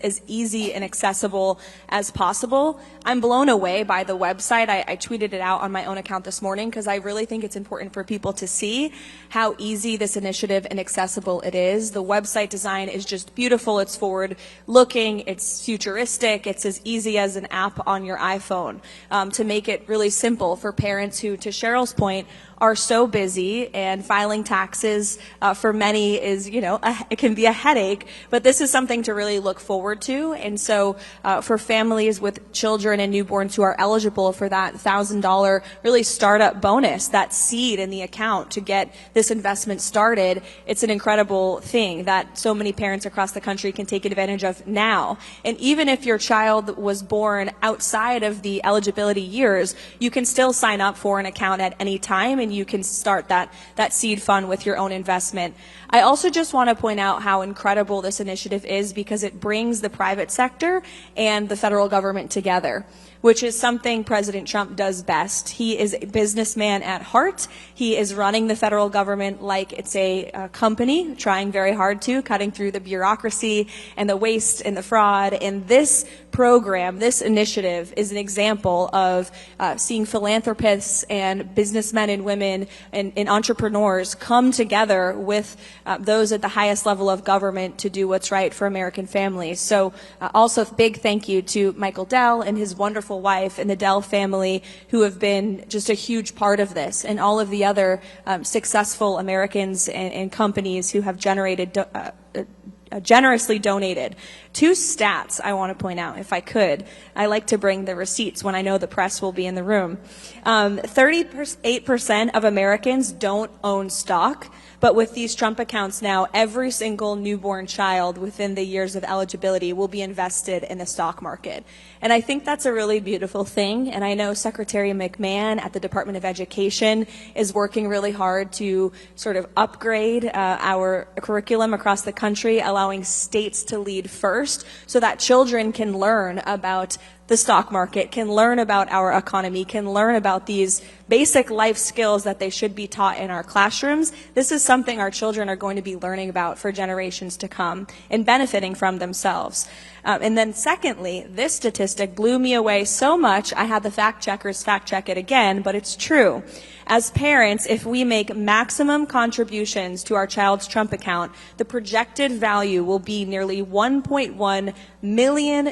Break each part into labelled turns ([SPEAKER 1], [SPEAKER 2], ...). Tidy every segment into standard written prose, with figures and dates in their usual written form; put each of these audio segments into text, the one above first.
[SPEAKER 1] as easy and accessible as possible. I'm blown away by the website. I tweeted it out on my own account this morning because I really think it's important for people to see how easy this initiative and accessible it is. The website design is just beautiful. It's forward-looking. It's futuristic. It's as easy as an app on your iPhone, to make it really simple for parents who, to Cheryl's point, are so busy, and filing taxes for many is, it can be a headache, but this is something to really look forward to. And so for families with children and newborns who are eligible for that $1,000 really startup bonus, that seed in the account to get this investment started, it's an incredible thing that so many parents across the country can take advantage of now. And even if your child was born outside of the eligibility years, you can still sign up for an account at any time, and you can start that seed fund with your own investment. I also just want to point out how incredible this initiative is because it brings the private sector and the federal government together, which is something President Trump does best. He is a businessman at heart. He is running the federal government like it's a company, trying very hard to, cutting through the bureaucracy and the waste and the fraud. And this program, this initiative, is an example of seeing philanthropists and businessmen and women and entrepreneurs come together with those at the highest level of government to do what's right for American families. So also big thank you to Michael Dell and his wonderful wife and the Dell family, who have been just a huge part of this, and all of the other successful Americans and companies who have generously donated. Two stats I want to point out, if I could. I like to bring the receipts when I know the press will be in the room. 38% of Americans don't own stock, but with these Trump accounts now, every single newborn child within the years of eligibility will be invested in the stock market. And I think that's a really beautiful thing. And I know Secretary McMahon at the Department of Education is working really hard to sort of upgrade our curriculum across the country, allowing states to lead first so that children can learn about the stock market, can learn about our economy, can learn about these basic life skills that they should be taught in our classrooms. This is something our children are going to be learning about for generations to come and benefiting from themselves. And then secondly, this statistic blew me away so much, I had the fact checkers fact check it again, but it's true. As parents, if we make maximum contributions to our child's Trump account, the projected value will be nearly $1.1 million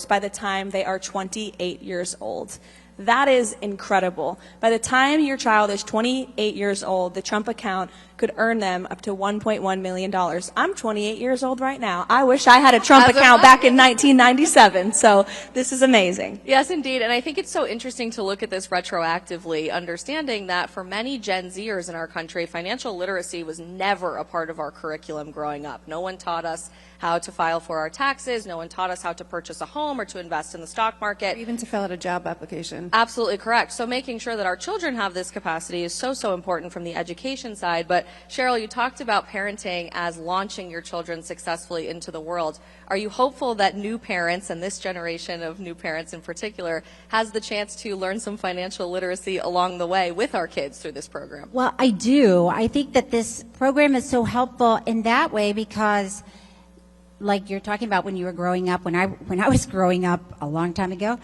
[SPEAKER 1] by the time they are 28 years old. That is incredible. By the time your child is 28 years old, the Trump account could earn them up to $1.1 million. I'm 28 years old right now. I wish I had a Trump account back in 1997. So this is amazing.
[SPEAKER 2] Yes, indeed. And I think it's so interesting to look at this retroactively, understanding that for many Gen Zers in our country, financial literacy was never a part of our curriculum growing up. No one taught us how to file for our taxes. No one taught us how to purchase a home or to invest in the stock market.
[SPEAKER 3] Or even to fill out a job application.
[SPEAKER 2] Absolutely correct. So making sure that our children have this capacity is so, so important from the education side. But Cheryl, you talked about parenting as launching your children successfully into the world. Are you hopeful that new parents, and this generation of new parents in particular, has the chance to learn some financial literacy along the way with our kids through this program?
[SPEAKER 4] Well, I do. I think that this program is so helpful in that way because, like you're talking about when you were growing up, when I was growing up a long time ago,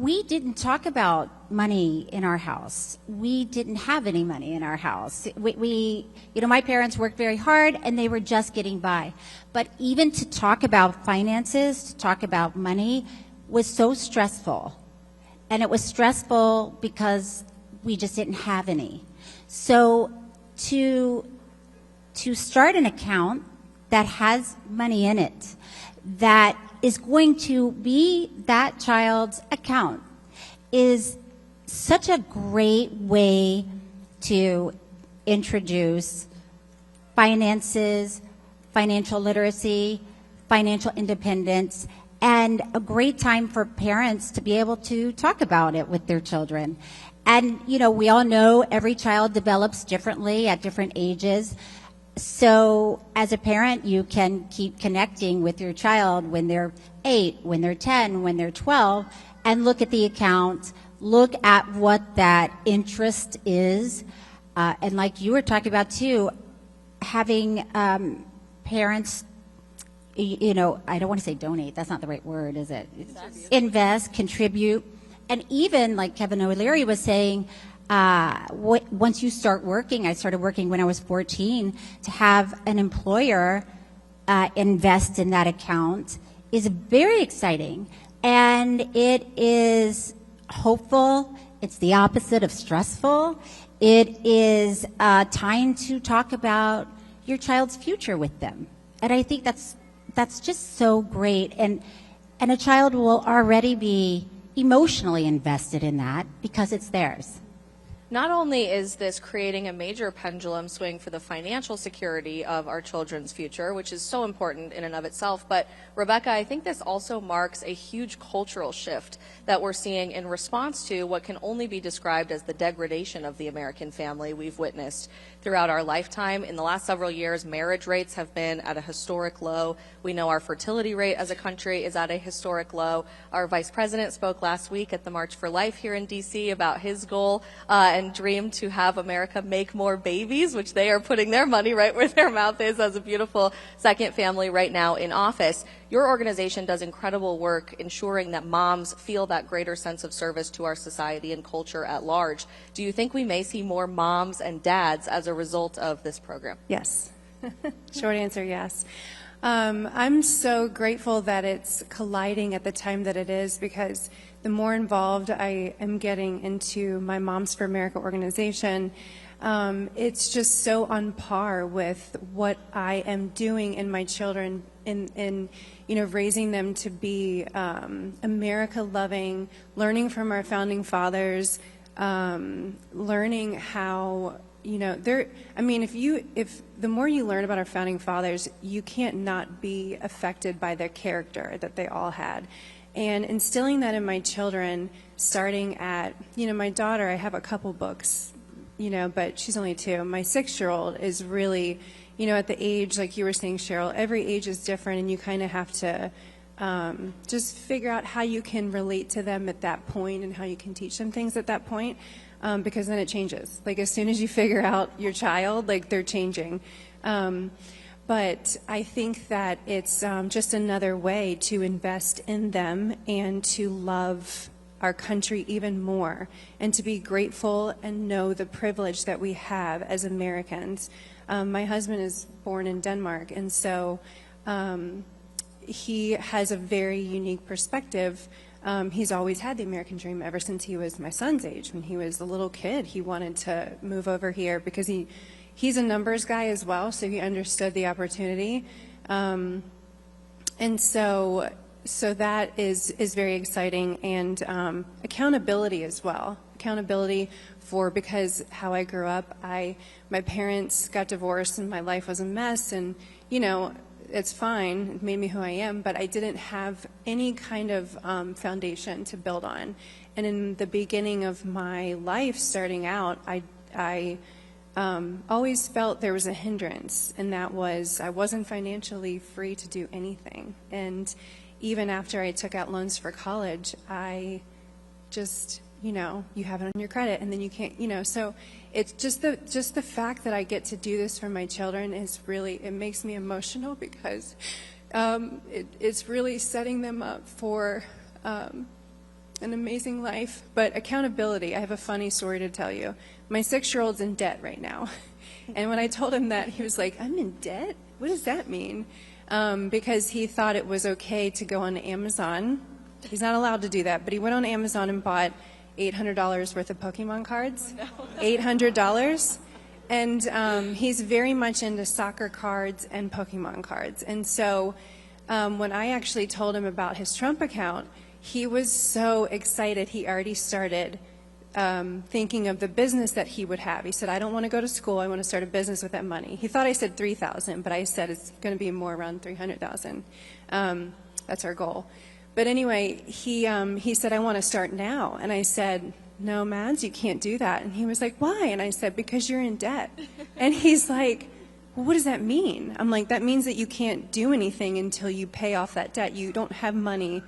[SPEAKER 4] we didn't talk about money in our house. We didn't have any money in our house. My parents worked very hard and they were just getting by. But even to talk about finances, to talk about money was so stressful. And it was stressful because we just didn't have any. So to start an account that has money in it, that is going to be that child's account, is such a great way to introduce finances, financial literacy, financial independence, and a great time for parents to be able to talk about it with their children. And, we all know every child develops differently at different ages. So as a parent, you can keep connecting with your child when they're 8, when they're 10, when they're 12, and look at the account, look at what that interest is. And like you were talking about too, having parents I don't want to say donate. That's not the right word, is it? Invest, contribute. And even, like Kevin O'Leary was saying, once you start working, I started working when I was 14, to have an employer invest in that account is very exciting. And it is hopeful. It's the opposite of stressful. It is time to talk about your child's future with them. And I think that's just so great. And a child will already be emotionally invested in that because it's theirs.
[SPEAKER 2] Not only is this creating a major pendulum swing for the financial security of our children's future, which is so important in and of itself, but Rebecca, I think this also marks a huge cultural shift that we're seeing in response to what can only be described as the degradation of the American family we've witnessed throughout our lifetime. In the last several years, marriage rates have been at a historic low. We know our fertility rate as a country is at a historic low. Our vice president spoke last week at the March for Life here in D.C. about his goal and dream to have America make more babies, which they are putting their money right where their mouth is as a beautiful second family right now in office. Your organization does incredible work ensuring that moms feel that greater sense of service to our society and culture at large. Do you think we may see more moms and dads as a result of this program?
[SPEAKER 3] Yes. Short answer, yes. I'm so grateful that it's colliding at the time that it is, because the more involved I am getting into my Moms for America organization, it's just so on par with what I am doing in my children in raising them to be America-loving, learning from our founding fathers, learning how, if the more you learn about our founding fathers, you can't not be affected by their character that they all had. And instilling that in my children, starting at, my daughter, I have a couple books, but she's only 2. My 6-year-old is really, at the age, like you were saying, Cheryl, every age is different, and you kind of have to just figure out how you can relate to them at that point and how you can teach them things at that point, because then it changes. Like, as soon as you figure out your child, like, they're changing. But I think that it's just another way to invest in them and to love our country even more, and to be grateful and know the privilege that we have as Americans. My husband is born in Denmark, and so he has a very unique perspective. He's always had the American dream ever since he was my son's age. When he was a little kid, he wanted to move over here because he's a numbers guy as well, so he understood the opportunity. And so that is very exciting, and accountability as well. Accountability because how I grew up, my parents got divorced and my life was a mess, and it's fine, it made me who I am, but I didn't have any kind of foundation to build on. And in the beginning of my life, starting out, I always felt there was a hindrance, and that was I wasn't financially free to do anything. And even after I took out loans for college, I just, you have it on your credit, and then you can't, so it's just the fact that I get to do this for my children is really, it makes me emotional, because it's really setting them up for an amazing life. But accountability, I have a funny story to tell you. My 6-year-old's in debt right now. And when I told him that, he was like, "I'm in debt? What does that mean?" Because he thought it was okay to go on Amazon. He's not allowed to do that, but he went on Amazon and bought $800 worth of Pokemon cards. $800. And he's very much into soccer cards and Pokemon cards. And so when I actually told him about his Trump account, he was so excited. He already started thinking of the business that he would have. He said, "I don't want to go to school. I want to start a business with that money." He thought I said 3,000, but I said it's going to be more around 300,000. That's our goal. But anyway, he said, "I want to start now." And I said, "No, Mads, you can't do that." And he was like, "Why?" And I said, "Because you're in debt." And he's like, "Well, what does that mean?" I'm like, "That means that you can't do anything until you pay off that debt. You don't have money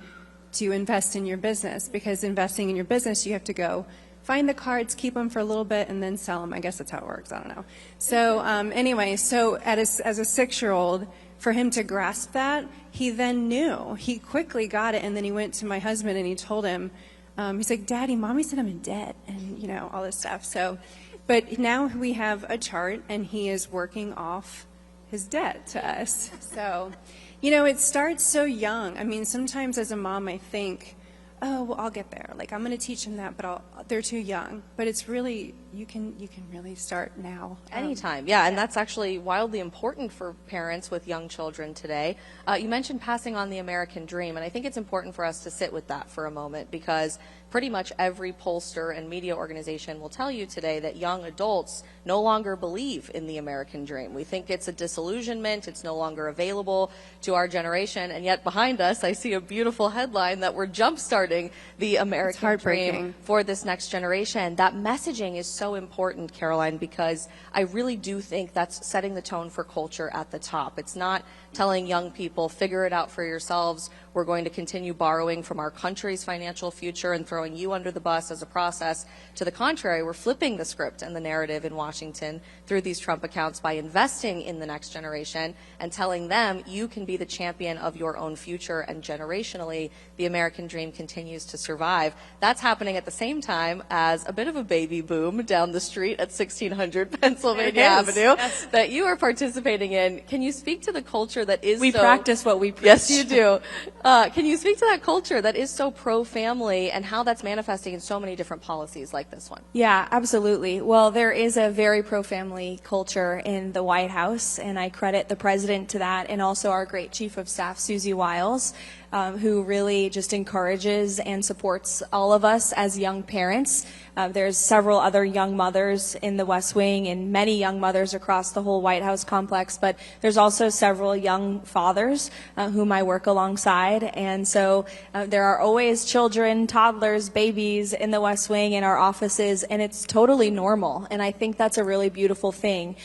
[SPEAKER 3] to invest in your business, because investing in your business, you have to go find the cards, keep them for a little bit, and then sell them. I guess that's how it works. I don't know." So anyway, so as a 6-year-old, for him to grasp that, he then knew. He quickly got it, and then he went to my husband and he told him, he's like, Daddy, Mommy said I'm in debt, and, you know, all this stuff. So, but now we have a chart, and he is working off his debt to us. So, you know, it starts so young. I mean, sometimes as a mom, I think, oh, well, I'll get there. Like, I'm going to teach them that, but they're too young. But it's really, you can really start now.
[SPEAKER 2] Anytime, yeah, and that's actually wildly important for parents with young children today. You mentioned passing on the American dream, and I think it's important for us to sit with that for a moment, because pretty much every pollster and media organization will tell you today that young adults no longer believe in the American dream. We think it's a disillusionment, it's no longer available to our generation, and yet behind us I see a beautiful headline that we're jump-starting the American dream for this next generation. That messaging is so important, Caroline, because I really do think that's setting the tone for culture at the top. It's not telling young people, figure it out for yourselves, we're going to continue borrowing from our country's financial future and throwing you under the bus as a process. To the contrary, we're flipping the script and the narrative in Washington through these Trump accounts by investing in the next generation and telling them you can be the champion of your own future, and generationally the American dream continues to survive. That's happening at the same time as a bit of a baby boom down the street at 1600 Pennsylvania Avenue that you are participating in. Can you speak to the culture that is
[SPEAKER 1] We practice what we preach.
[SPEAKER 2] Yes, you do. Can you speak to that culture that is so pro-family and how that's manifesting in so many different policies like this one?
[SPEAKER 1] Yeah, absolutely. Well, there is a very pro-family culture in the White House, and I credit the president to that, and also our great chief of staff, Susie Wiles, who really just encourages and supports all of us as young parents. There's several other young mothers in the West Wing and many young mothers across the whole White House complex, but there's also several young fathers whom I work alongside. And so there are always children, toddlers, babies in the West Wing in our offices, and it's totally normal. And I think that's a really beautiful thing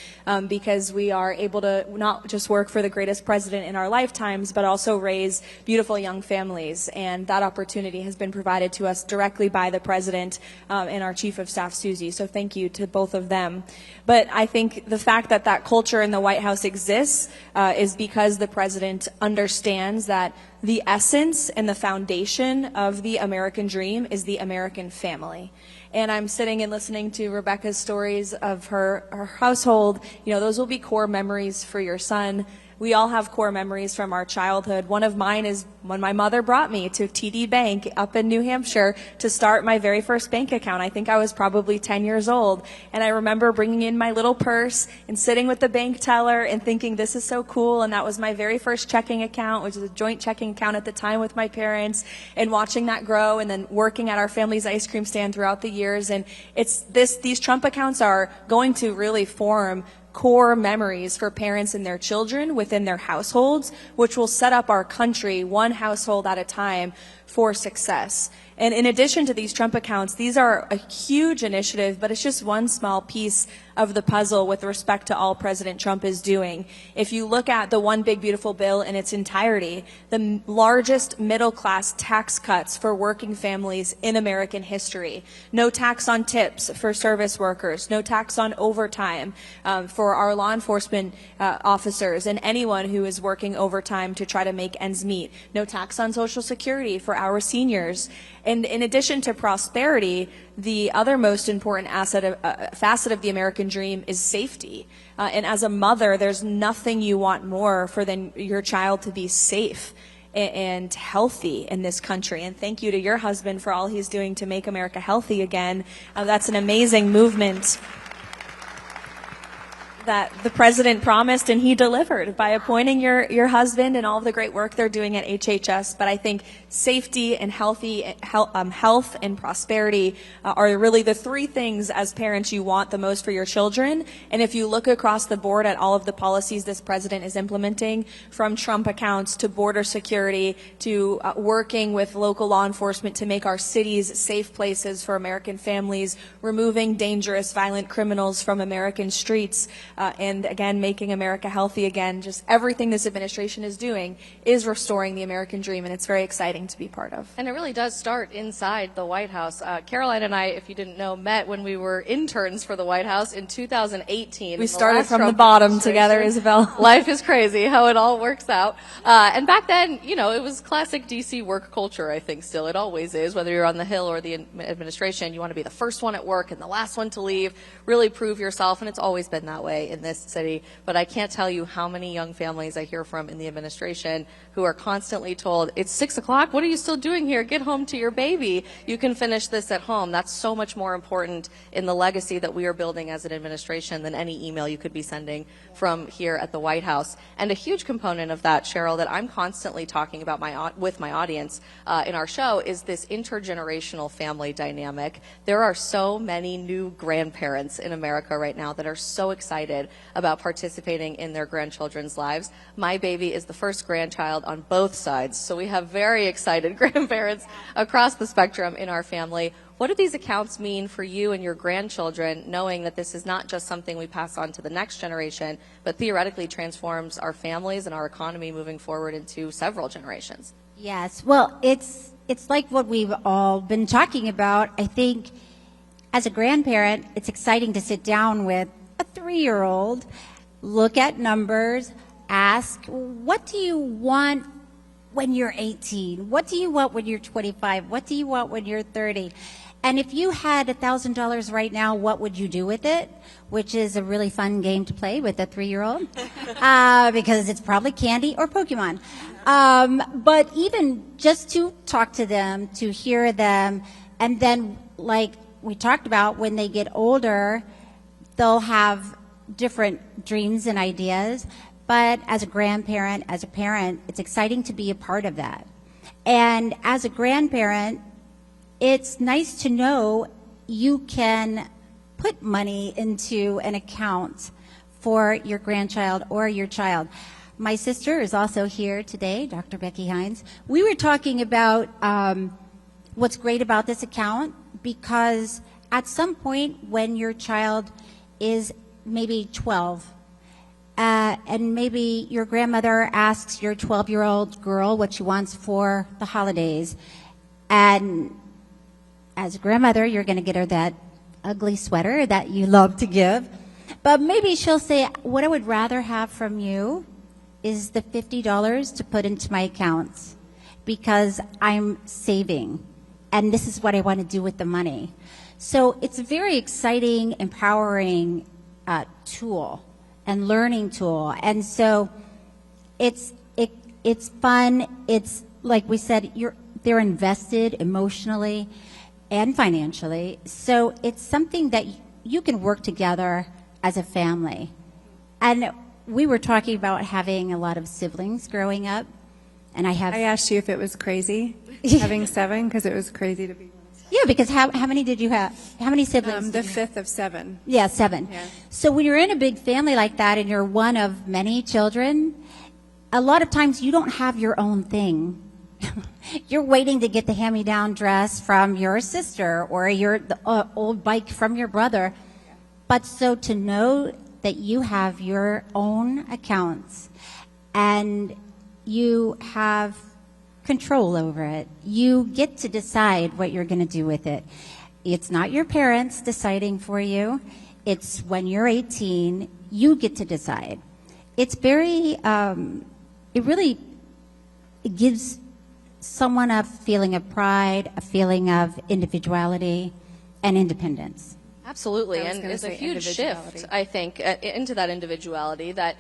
[SPEAKER 1] because we are able to not just work for the greatest president in our lifetimes, but also raise beautiful young families. And that opportunity has been provided to us directly by the president and our chief of staff, Susie. So thank you to both of them. But I think the fact that that culture in the White House exists is because the president understands that the essence and the foundation of the American dream is the American family. And I'm sitting and listening to Rebecca's stories of her household. You know, those will be core memories for your son. We all have core memories from our childhood. One of mine is when my mother brought me to TD Bank up in New Hampshire to start my very first bank account. I think I was probably 10 years old. And I remember bringing in my little purse and sitting with the bank teller and thinking, this is so cool. And that was my very first checking account, which was a joint checking account at the time with my parents, and watching that grow, and then working at our family's ice cream stand throughout the years. And these Trump accounts are going to really form core memories for parents and their children within their households, which will set up our country one household at a time for success. And in addition to these Trump accounts, these are a huge initiative, but it's just one small piece of the puzzle with respect to all President Trump is doing. If you look at the One Big Beautiful Bill in its entirety, the largest middle-class tax cuts for working families in American history. No tax on tips for service workers, no tax on overtime for our law enforcement officers and anyone who is working overtime to try to make ends meet. No tax on Social Security for our seniors. And in addition to prosperity, the other most important facet of the American dream is safety. And as a mother, there's nothing you want more than your child to be safe and healthy in this country. And thank you to your husband for all he's doing to make America healthy again. That's an amazing movement that the president promised, and he delivered by appointing your husband and all of the great work they're doing at HHS. But I think safety and health and prosperity are really the three things as parents you want the most for your children. And if you look across the board at all of the policies this president is implementing, from Trump accounts to border security to working with local law enforcement to make our cities safe places for American families, removing dangerous, violent criminals from American streets, and again, making America healthy again. Just everything this administration is doing is restoring the American dream, and it's very exciting to be part of.
[SPEAKER 2] And it really does start inside the White House. Caroline and I, if you didn't know, met when we were interns for the White House in 2018.
[SPEAKER 1] We started from the bottom together, Isabel.
[SPEAKER 2] Life is crazy how it all works out. And back then, you know, it was classic DC work culture, I think, still. It always is, whether you're on the Hill or the administration. You want to be the first one at work and the last one to leave, really prove yourself, and it's always been that way in this city. But I can't tell you how many young families I hear from in the administration who are constantly told, it's 6 o'clock, what are you still doing here? Get home to your baby. You can finish this at home. That's so much more important in the legacy that we are building as an administration than any email you could be sending from here at the White House. And a huge component of that, Cheryl, that I'm constantly talking about with my audience in our show is this intergenerational family dynamic. There are so many new grandparents in America right now that are so excited about participating in their grandchildren's lives. My baby is the first grandchild on both sides, so we have very excited grandparents across the spectrum in our family. What do these accounts mean for you and your grandchildren, knowing that this is not just something we pass on to the next generation, but theoretically transforms our families and our economy moving forward into several generations?
[SPEAKER 4] Yes, well, it's like what we've all been talking about. I think as a grandparent, it's exciting to sit down with a 3-year-old, look at numbers, ask, what do you want when you're 18? What do you want when you're 25? What do you want when you're 30? And if you had $1,000 right now, what would you do with it? Which is a really fun game to play with a 3-year-old because it's probably candy or Pokemon. But even just to talk to them, to hear them, and then like we talked about, when they get older, they'll have different dreams and ideas. But as a grandparent, as a parent, it's exciting to be a part of that. And as a grandparent, it's nice to know you can put money into an account for your grandchild or your child. My sister is also here today, Dr. Becky Hines. We were talking about what's great about this account, because at some point when your child is maybe 12, and maybe your grandmother asks your 12-year-old girl what she wants for the holidays, and as a grandmother, you're going to get her that ugly sweater that you love to give. But maybe she'll say, what I would rather have from you is the $50 to put into my accounts because I'm saving, and this is what I want to do with the money. So it's a very exciting, empowering tool and learning tool. And so it's fun. It's like we said, they're invested emotionally and financially. So it's something that you can work together as a family. And we were talking about having a lot of siblings growing up, and I
[SPEAKER 3] asked you if it was crazy having 7, because it was crazy to be one of 7.
[SPEAKER 4] Yeah, because how many did you have? How many siblings?
[SPEAKER 3] The 5th of 7.
[SPEAKER 4] Yeah, 7.
[SPEAKER 3] Yeah.
[SPEAKER 4] So when you're in a big family like that and you're one of many children, a lot of times you don't have your own thing. You're waiting to get the hand-me-down dress from your sister or the old bike from your brother. But so to know that you have your own accounts and you have control over it, you get to decide what you're going to do with it. It's not your parents deciding for you. It's when you're 18, you get to decide. It's very, it gives someone a feeling of pride, a feeling of individuality and independence.
[SPEAKER 2] Absolutely, and it's a huge shift, I think, into that individuality that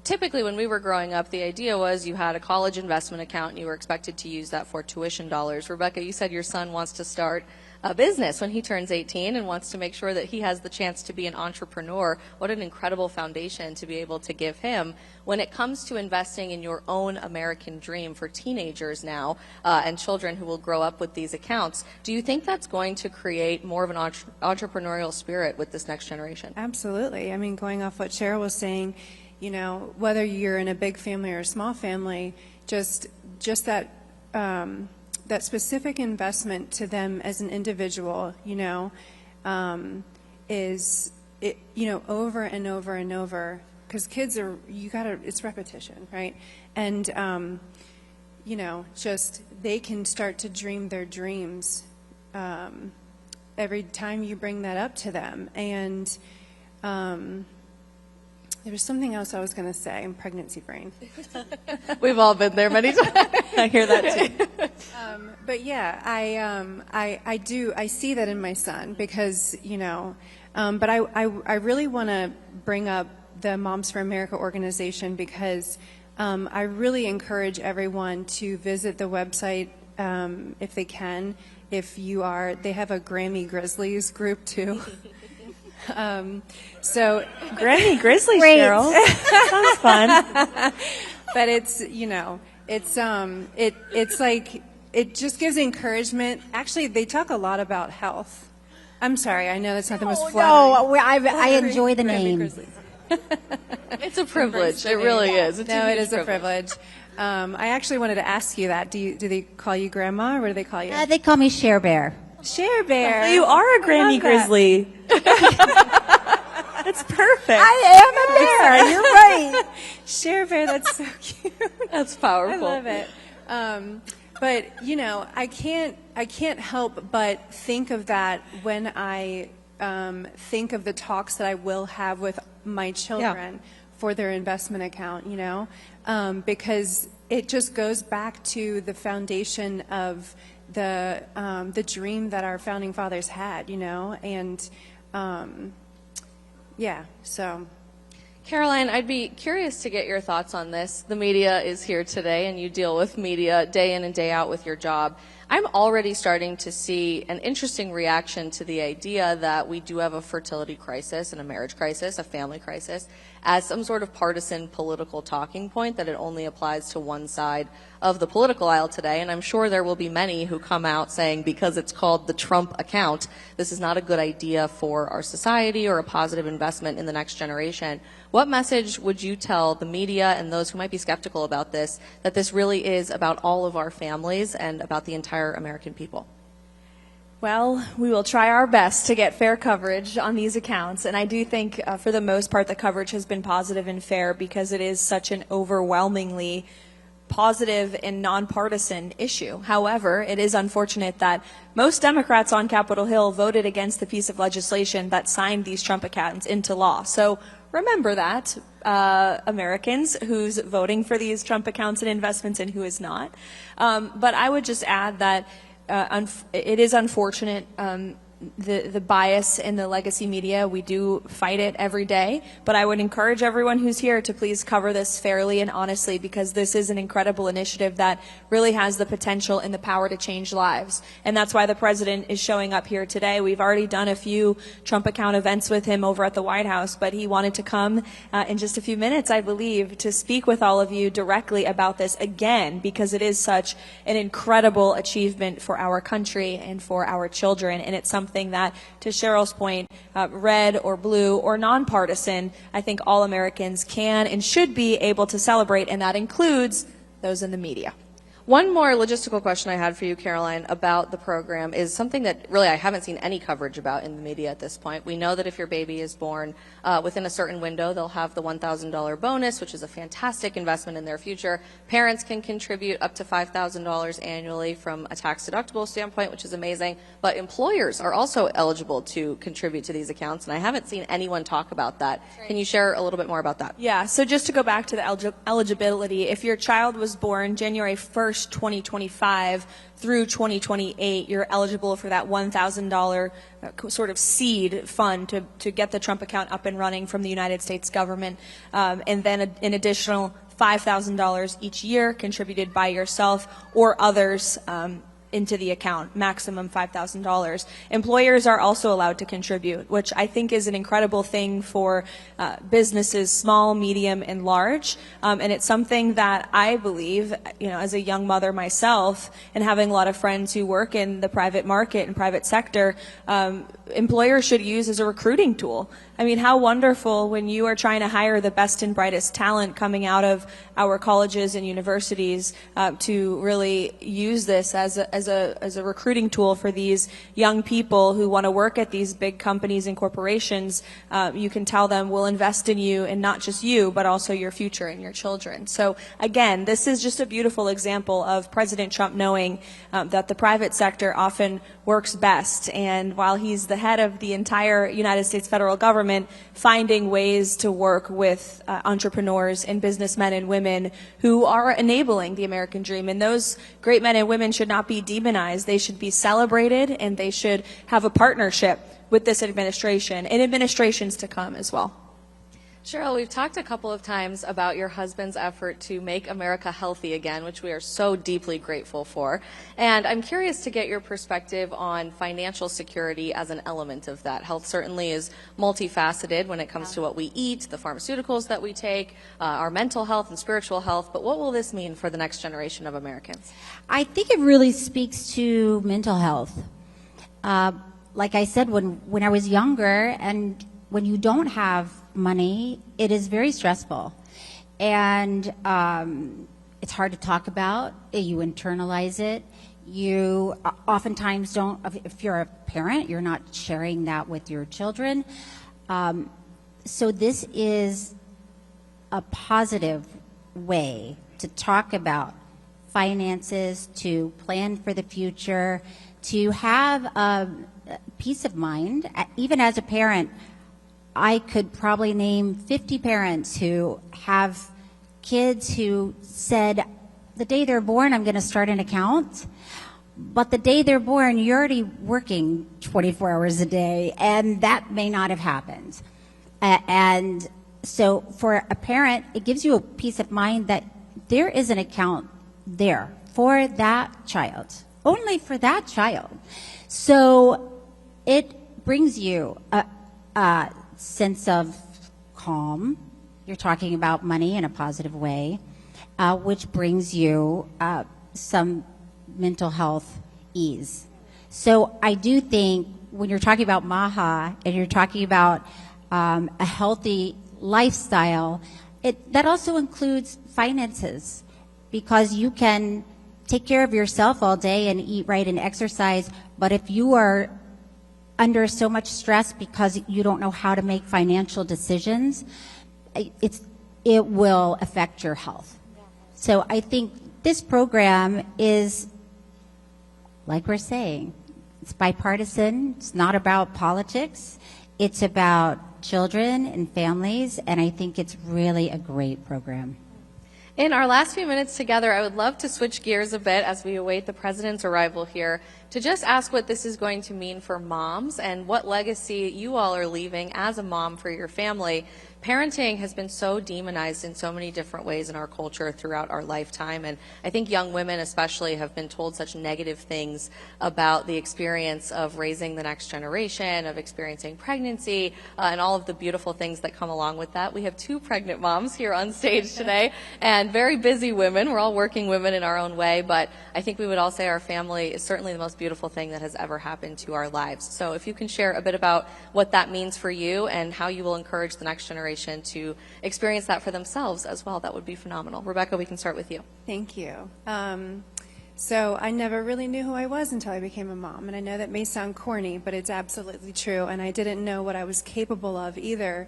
[SPEAKER 2] typically when we were growing up, the idea was you had a college investment account and you were expected to use that for tuition dollars. Rebecca, you said your son wants to start a business when he turns 18 and wants to make sure that he has the chance to be an entrepreneur. What an incredible foundation to be able to give him. When it comes to investing in your own American dream for teenagers now and children who will grow up with these accounts, do you think that's going to create more of an entrepreneurial spirit with this next generation?
[SPEAKER 3] Absolutely. I mean, going off what Cheryl was saying, you know, whether you're in a big family or a small family, just that that specific investment to them as an individual, you know, is over and over and over, because kids are, it's repetition, right? And, just they can start to dream their dreams every time you bring that up to them. And there was something else I was going to say. I'm pregnancy brain.
[SPEAKER 2] We've all been there many times.
[SPEAKER 1] I hear that too.
[SPEAKER 3] But yeah, I see that in my son because, but I really want to bring up the Moms for America organization because I really encourage everyone to visit the website if they can. They have a Grammy Grizzlies group too. So
[SPEAKER 1] Grammy Grizzlies,
[SPEAKER 4] Great.
[SPEAKER 1] Cheryl. Sounds fun.
[SPEAKER 3] but it's like it just gives encouragement. Actually, they talk a lot about health. I'm sorry, I know that's not the most flattering.
[SPEAKER 4] No, I enjoy the name.
[SPEAKER 2] It's a privilege. It really is. It's
[SPEAKER 3] No,
[SPEAKER 2] a
[SPEAKER 3] it
[SPEAKER 2] huge
[SPEAKER 3] is a privilege. I actually wanted to ask you that. Do they call you Grandma, or what do they call you?
[SPEAKER 4] They call me Share Bear.
[SPEAKER 3] Share Bear.
[SPEAKER 1] You are a
[SPEAKER 3] I
[SPEAKER 1] Grammy
[SPEAKER 3] love that.
[SPEAKER 1] Grizzly. That's perfect.
[SPEAKER 4] I am a bear. You're right.
[SPEAKER 3] Share Bear, that's so cute.
[SPEAKER 2] That's
[SPEAKER 3] I
[SPEAKER 2] powerful.
[SPEAKER 3] love it. But I can't help but think of that when I think of the talks that I will have with my children for their investment account. Because it just goes back to the foundation of the dream that our founding fathers had. And so.
[SPEAKER 2] Caroline, I'd be curious to get your thoughts on this. The media is here today, and you deal with media day in and day out with your job. I'm already starting to see an interesting reaction to the idea that we do have a fertility crisis and a marriage crisis, a family crisis, as some sort of partisan political talking point, that it only applies to one side of the political aisle today. And I'm sure there will be many who come out saying, because it's called the Trump account, this is not a good idea for our society or a positive investment in the next generation. What message would you tell the media and those who might be skeptical about this, that this really is about all of our families and about the entire American people?
[SPEAKER 1] Well, we will try our best to get fair coverage on these accounts, and I do think for the most part the coverage has been positive and fair because it is such an overwhelmingly positive and nonpartisan issue. However, it is unfortunate that most Democrats on Capitol Hill voted against the piece of legislation that signed these Trump accounts into law. So remember that, Americans, who's voting for these Trump accounts and investments and who is not. But I would just add that it is unfortunate, the bias in the legacy media. We do fight it every day, but I would encourage everyone who's here to please cover this fairly and honestly, because this is an incredible initiative that really has the potential and the power to change lives. And that's why the president is showing up here today. We've already done a few Trump account events with him over at the White House, but he wanted to come in just a few minutes, I believe, to speak with all of you directly about this again, because it is such an incredible achievement for our country and for our children. And it's something that, to Cheryl's point, red or blue or nonpartisan, I think all Americans can and should be able to celebrate, and that includes those in the media.
[SPEAKER 2] One more logistical question I had for you, Caroline, about the program is something that really I haven't seen any coverage about in the media at this point. We know that if your baby is born within a certain window, they'll have the $1,000 bonus, which is a fantastic investment in their future. Parents can contribute up to $5,000 annually from a tax-deductible standpoint, which is amazing. But employers are also eligible to contribute to these accounts, and I haven't seen anyone talk about that. Can you share a little bit more about that?
[SPEAKER 1] Yeah, so just to go back to the eligibility, if your child was born January 1st, 2025 through 2028, you're eligible for that $1,000 sort of seed fund to get the Trump account up and running from the United States government, and then an additional $5,000 each year contributed by yourself or others into the account, maximum $5,000. Employers are also allowed to contribute, which I think is an incredible thing for businesses, small, medium, and large. And it's something that I believe, as a young mother myself, and having a lot of friends who work in the private market and private sector, employers should use as a recruiting tool. I mean, how wonderful when you are trying to hire the best and brightest talent coming out of our colleges and universities to really use this as a recruiting tool for these young people who want to work at these big companies and corporations. You can tell them, we'll invest in you, and not just you, but also your future and your children. So again, this is just a beautiful example of President Trump knowing that the private sector often works best. And while he's the head of the entire United States federal government, finding ways to work with entrepreneurs and businessmen and women who are enabling the American dream. And those great men and women should not be demonized. They should be celebrated, and they should have a partnership with this administration and administrations to come as well.
[SPEAKER 2] Cheryl, we've talked a couple of times about your husband's effort to make America healthy again, which we are so deeply grateful for. And I'm curious to get your perspective on financial security as an element of that. Health certainly is multifaceted when it comes to what we eat, the pharmaceuticals that we take, our mental health and spiritual health. But what will this mean for the next generation of Americans?
[SPEAKER 4] I think it really speaks to mental health. Like I said, when I was younger, and when you don't have money, it is very stressful. And it's hard to talk about. You internalize it. You oftentimes don't, if you're a parent, you're not sharing that with your children. So this is a positive way to talk about finances, to plan for the future, to have peace of mind. Even as a parent, I could probably name 50 parents who have kids who said, the day they're born, I'm going to start an account. But the day they're born, you're already working 24 hours a day, and that may not have happened. And so for a parent, it gives you a peace of mind that there is an account there for that child, only for that child. So it brings you a sense of calm. You're talking about money in a positive way, which brings you some mental health ease. So I do think when you're talking about MAHA and you're talking about a healthy lifestyle, that also includes finances, because you can take care of yourself all day and eat right and exercise, but if you are under so much stress because you don't know how to make financial decisions, it will affect your health. So I think this program is, like we're saying, it's bipartisan. It's not about politics. It's about children and families, and I think it's really a great program.
[SPEAKER 2] In our last few minutes together, I would love to switch gears a bit as we await the president's arrival here to just ask what this is going to mean for moms and what legacy you all are leaving as a mom for your family. Parenting has been so demonized in so many different ways in our culture throughout our lifetime, and I think young women especially have been told such negative things about the experience of raising the next generation, of experiencing pregnancy, and all of the beautiful things that come along with that. We have two pregnant moms here on stage today, and very busy women. We're all working women in our own way, but I think we would all say our family is certainly the most beautiful thing that has ever happened to our lives. So if you can share a bit about what that means for you and how you will encourage the next generation to experience that for themselves as well, that would be phenomenal. Rebecca, we can start with you.
[SPEAKER 3] Thank you. So I never really knew who I was until I became a mom, and I know that may sound corny, but it's absolutely true, and I didn't know what I was capable of either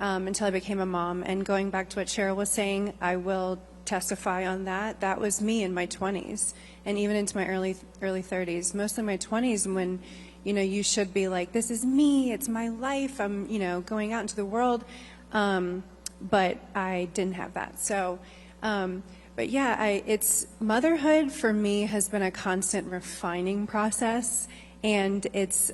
[SPEAKER 3] until I became a mom. And going back to what Cheryl was saying, I will testify on that. That was me in my 20s and even into my early 30s. Mostly my 20s when, you know, you should be like, this is me, it's my life, I'm, you know, going out into the world. But I didn't have that. So, but yeah, it's motherhood for me has been a constant refining process, and it's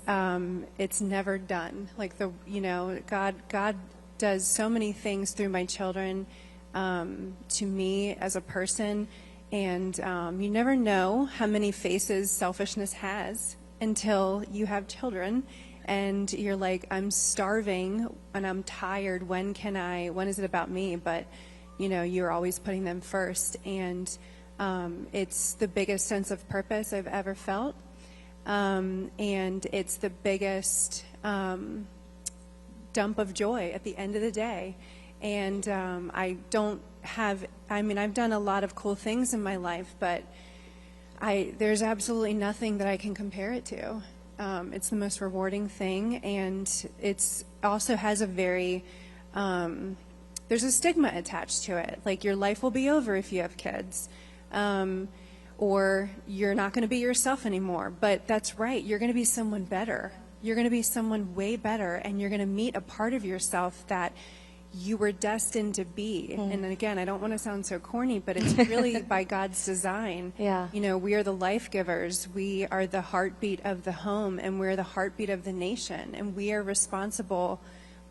[SPEAKER 3] never done. Like God does so many things through my children, to me as a person, and you never know how many faces selfishness has until you have children. And you're like, I'm starving and I'm tired. When is it about me? But, you know, you're always putting them first. And it's the biggest sense of purpose I've ever felt. And it's the biggest dump of joy at the end of the day. And I've done a lot of cool things in my life, but there's absolutely nothing that I can compare it to. It's the most rewarding thing, and it's also has a very, there's a stigma attached to it. Like, your life will be over if you have kids, or you're not going to be yourself anymore. But that's right, you're going to be someone better. You're going to be someone way better, and you're going to meet a part of yourself that you were destined to be. And again, I don't want to sound so corny, but it's really by God's design.
[SPEAKER 2] Yeah.
[SPEAKER 3] You know, we are the life givers. We are the heartbeat of the home, and we're the heartbeat of the nation. And we are responsible.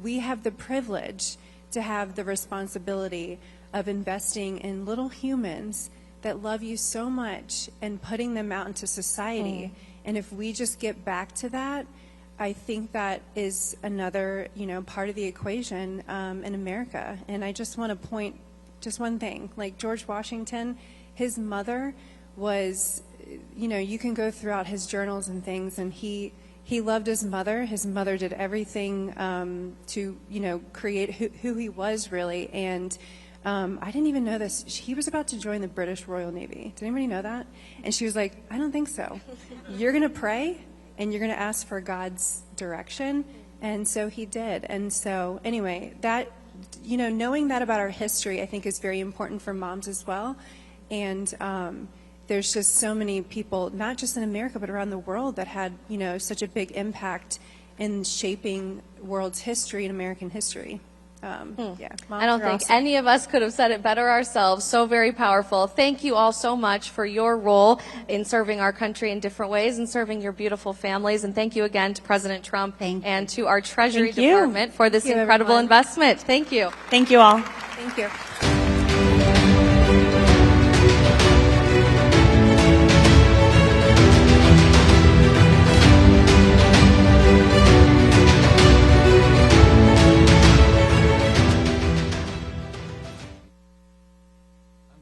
[SPEAKER 3] We have the privilege to have the responsibility of investing in little humans that love you so much and putting them out into society. And if we just get back to that, I think that is another, part of the equation in America. And I just want to point just one thing. Like George Washington, his mother was, you can go throughout his journals and things, and he loved his mother. His mother did everything to, create who he was, really. And I didn't even know this. He was about to join the British Royal Navy. Did anybody know that? And she was like, I don't think so. You're going to pray, and you're going to ask for God's direction. And so he did. And so anyway, that, knowing that about our history, I think is very important for moms as well. And there's just so many people, not just in America, but around the world that had, such a big impact in shaping world's history and American history. Yeah,
[SPEAKER 2] I don't think any of us could have said it better ourselves. So very powerful. Thank you all so much for your role in serving our country in different ways and serving your beautiful families. And thank you again to President Trump and to our Treasury Department for this incredible investment. Thank you.
[SPEAKER 1] Thank you all.
[SPEAKER 3] Thank you.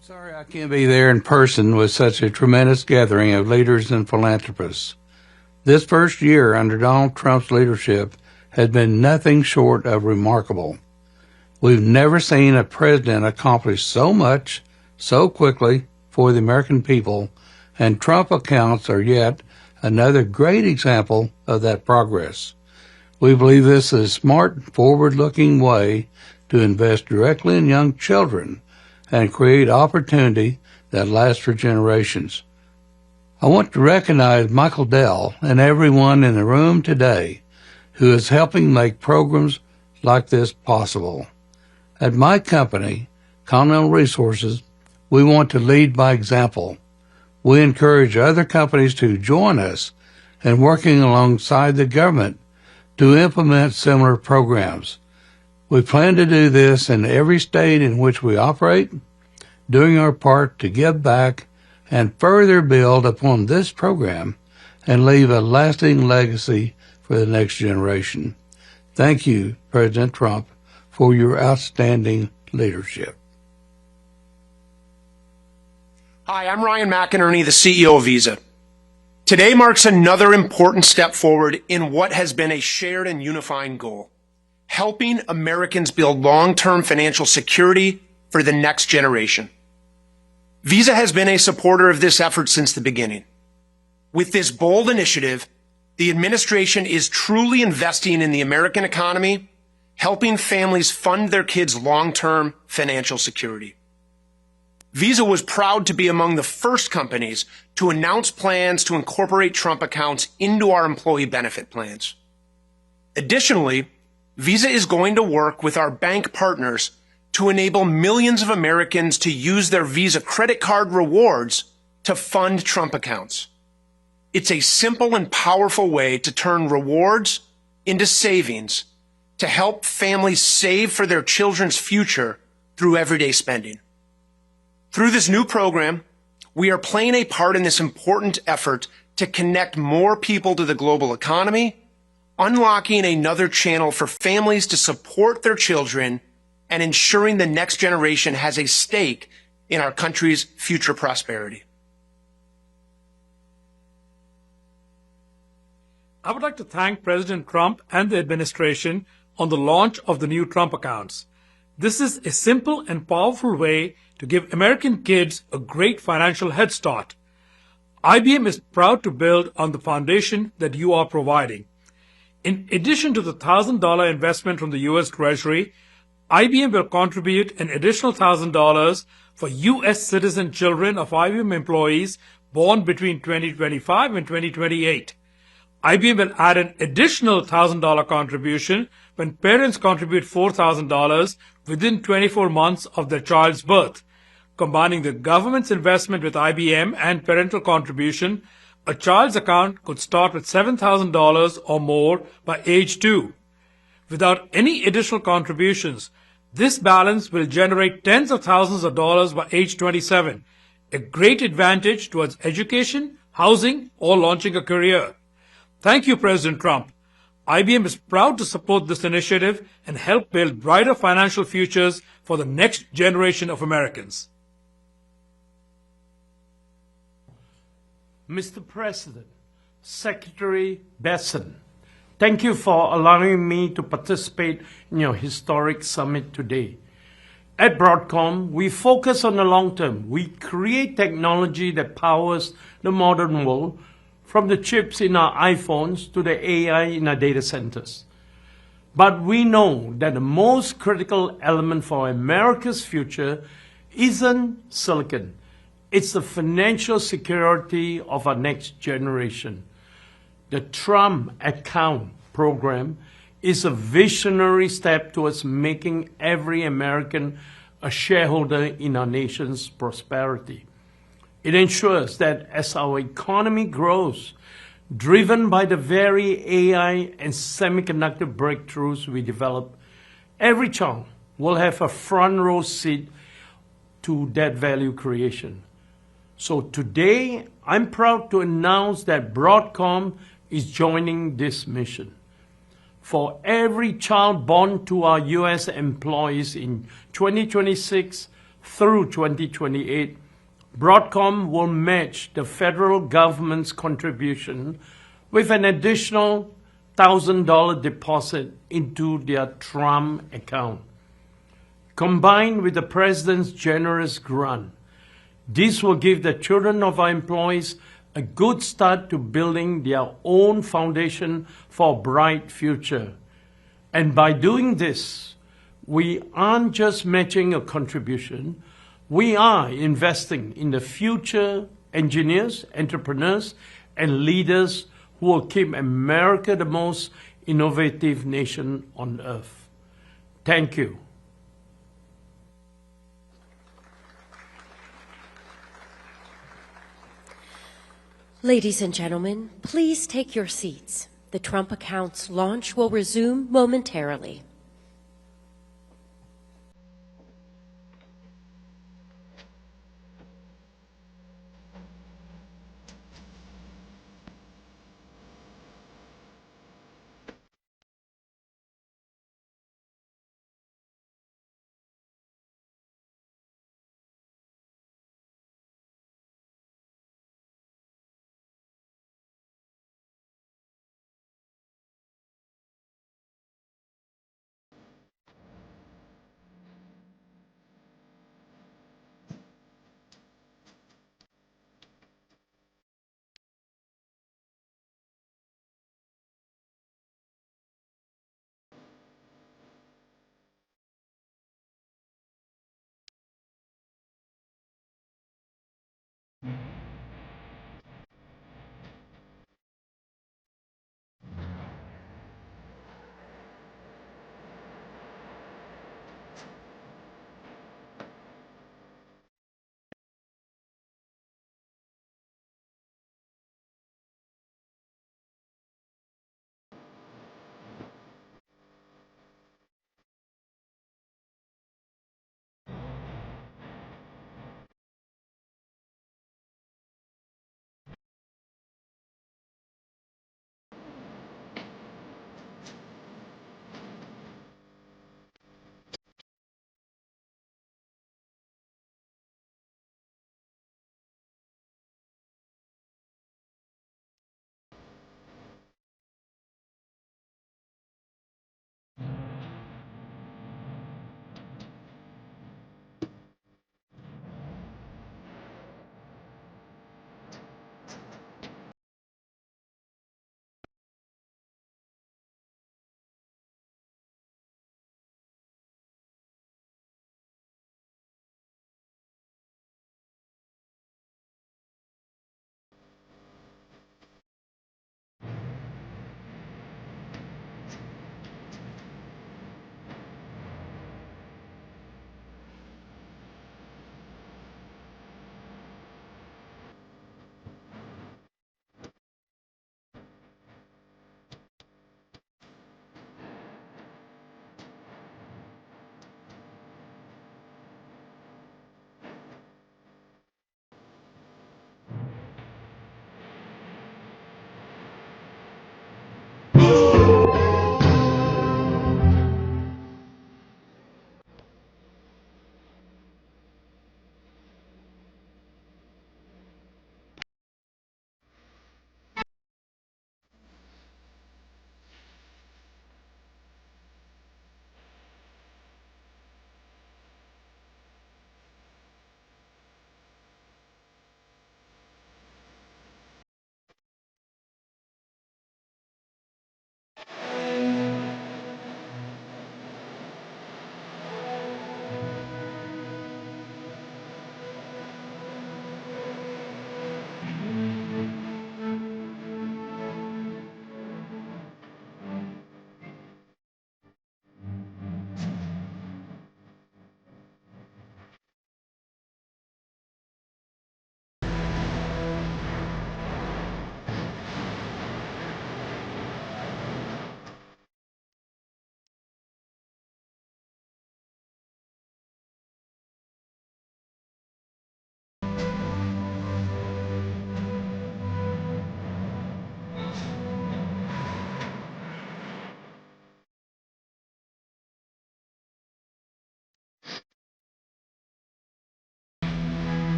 [SPEAKER 5] Sorry I can't be there in person with such a tremendous gathering of leaders and philanthropists. This first year under Donald Trump's leadership has been nothing short of remarkable. We've never seen a president accomplish so much so quickly for the American people, and Trump accounts are yet another great example of that progress. We believe this is a smart, forward-looking way to invest directly in young children and create opportunity that lasts for generations. I want to recognize Michael Dell and everyone in the room today who is helping make programs like this possible. At my company, Continental Resources, we want to lead by example. We encourage other companies to join us in working alongside the government to implement similar programs. We plan to do this in every state in which we operate, doing our part to give back and further build upon this program and leave a lasting legacy for the next generation. Thank you, President Trump, for your outstanding leadership.
[SPEAKER 6] Hi, I'm Ryan McInerney, the CEO of Visa. Today marks another important step forward in what has been a shared and unifying goal: helping Americans build long-term financial security for the next generation. Visa has been a supporter of this effort since the beginning. With this bold initiative, the administration is truly investing in the American economy, helping families fund their kids' long-term financial security. Visa was proud to be among the first companies to announce plans to incorporate Trump accounts into our employee benefit plans. Additionally, Visa is going to work with our bank partners to enable millions of Americans to use their Visa credit card rewards to fund Trump accounts. It's a simple and powerful way to turn rewards into savings to help families save for their children's future through everyday spending. Through this new program, we are playing a part in this important effort to connect more people to the global economy, unlocking another channel for families to support their children and ensuring the next generation has a stake in our country's future prosperity.
[SPEAKER 7] I would like to thank President Trump and the administration on the launch of the new Trump accounts. This is a simple and powerful way to give American kids a great financial head start. IBM is proud to build on the foundation that you are providing. In addition to the $1,000 investment from the U.S. Treasury, IBM will contribute an additional $1,000 for U.S. citizen children of IBM employees born between 2025 and 2028. IBM will add an additional $1,000 contribution when parents contribute $4,000 within 24 months of their child's birth. Combining the government's investment with IBM and parental contribution, a child's account could start with $7,000 or more by age 2. Without any additional contributions, this balance will generate tens of thousands of dollars by age 27, a great advantage towards education, housing, or launching a career. Thank you, President Trump. IBM is proud to support this initiative and help build brighter financial futures for the next generation of Americans.
[SPEAKER 8] Mr. President, Secretary Besson, thank you for allowing me to participate in your historic summit today. At Broadcom, we focus on the long term. We create technology that powers the modern world, from the chips in our iPhones to the AI in our data centers. But we know that the most critical element for America's future isn't silicon. It's the financial security of our next generation. The Trump Account program is a visionary step towards making every American a shareholder in our nation's prosperity. It ensures that as our economy grows, driven by the very AI and semiconductor breakthroughs we develop, every child will have a front row seat to that value creation. So today, I'm proud to announce that Broadcom is joining this mission. For every child born to our U.S. employees in 2026 through 2028, Broadcom will match the federal government's contribution with an additional $1,000 deposit into their Trump account. Combined with the President's generous grant, this will give the children of our employees a good start to building their own foundation for a bright future. And by doing this, we aren't just matching a contribution, we are investing in the future engineers, entrepreneurs, and leaders who will keep America the most innovative nation on earth. Thank you.
[SPEAKER 9] Ladies and gentlemen, please take your seats. The Trump Accounts launch will resume momentarily.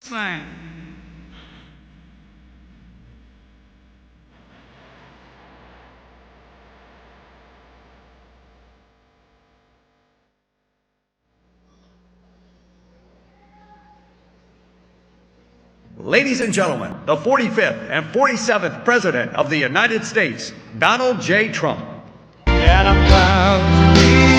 [SPEAKER 10] Fine.
[SPEAKER 11] Ladies and gentlemen, the 45th and 47th President of the United States, Donald J. Trump.
[SPEAKER 10] And I'm proud to be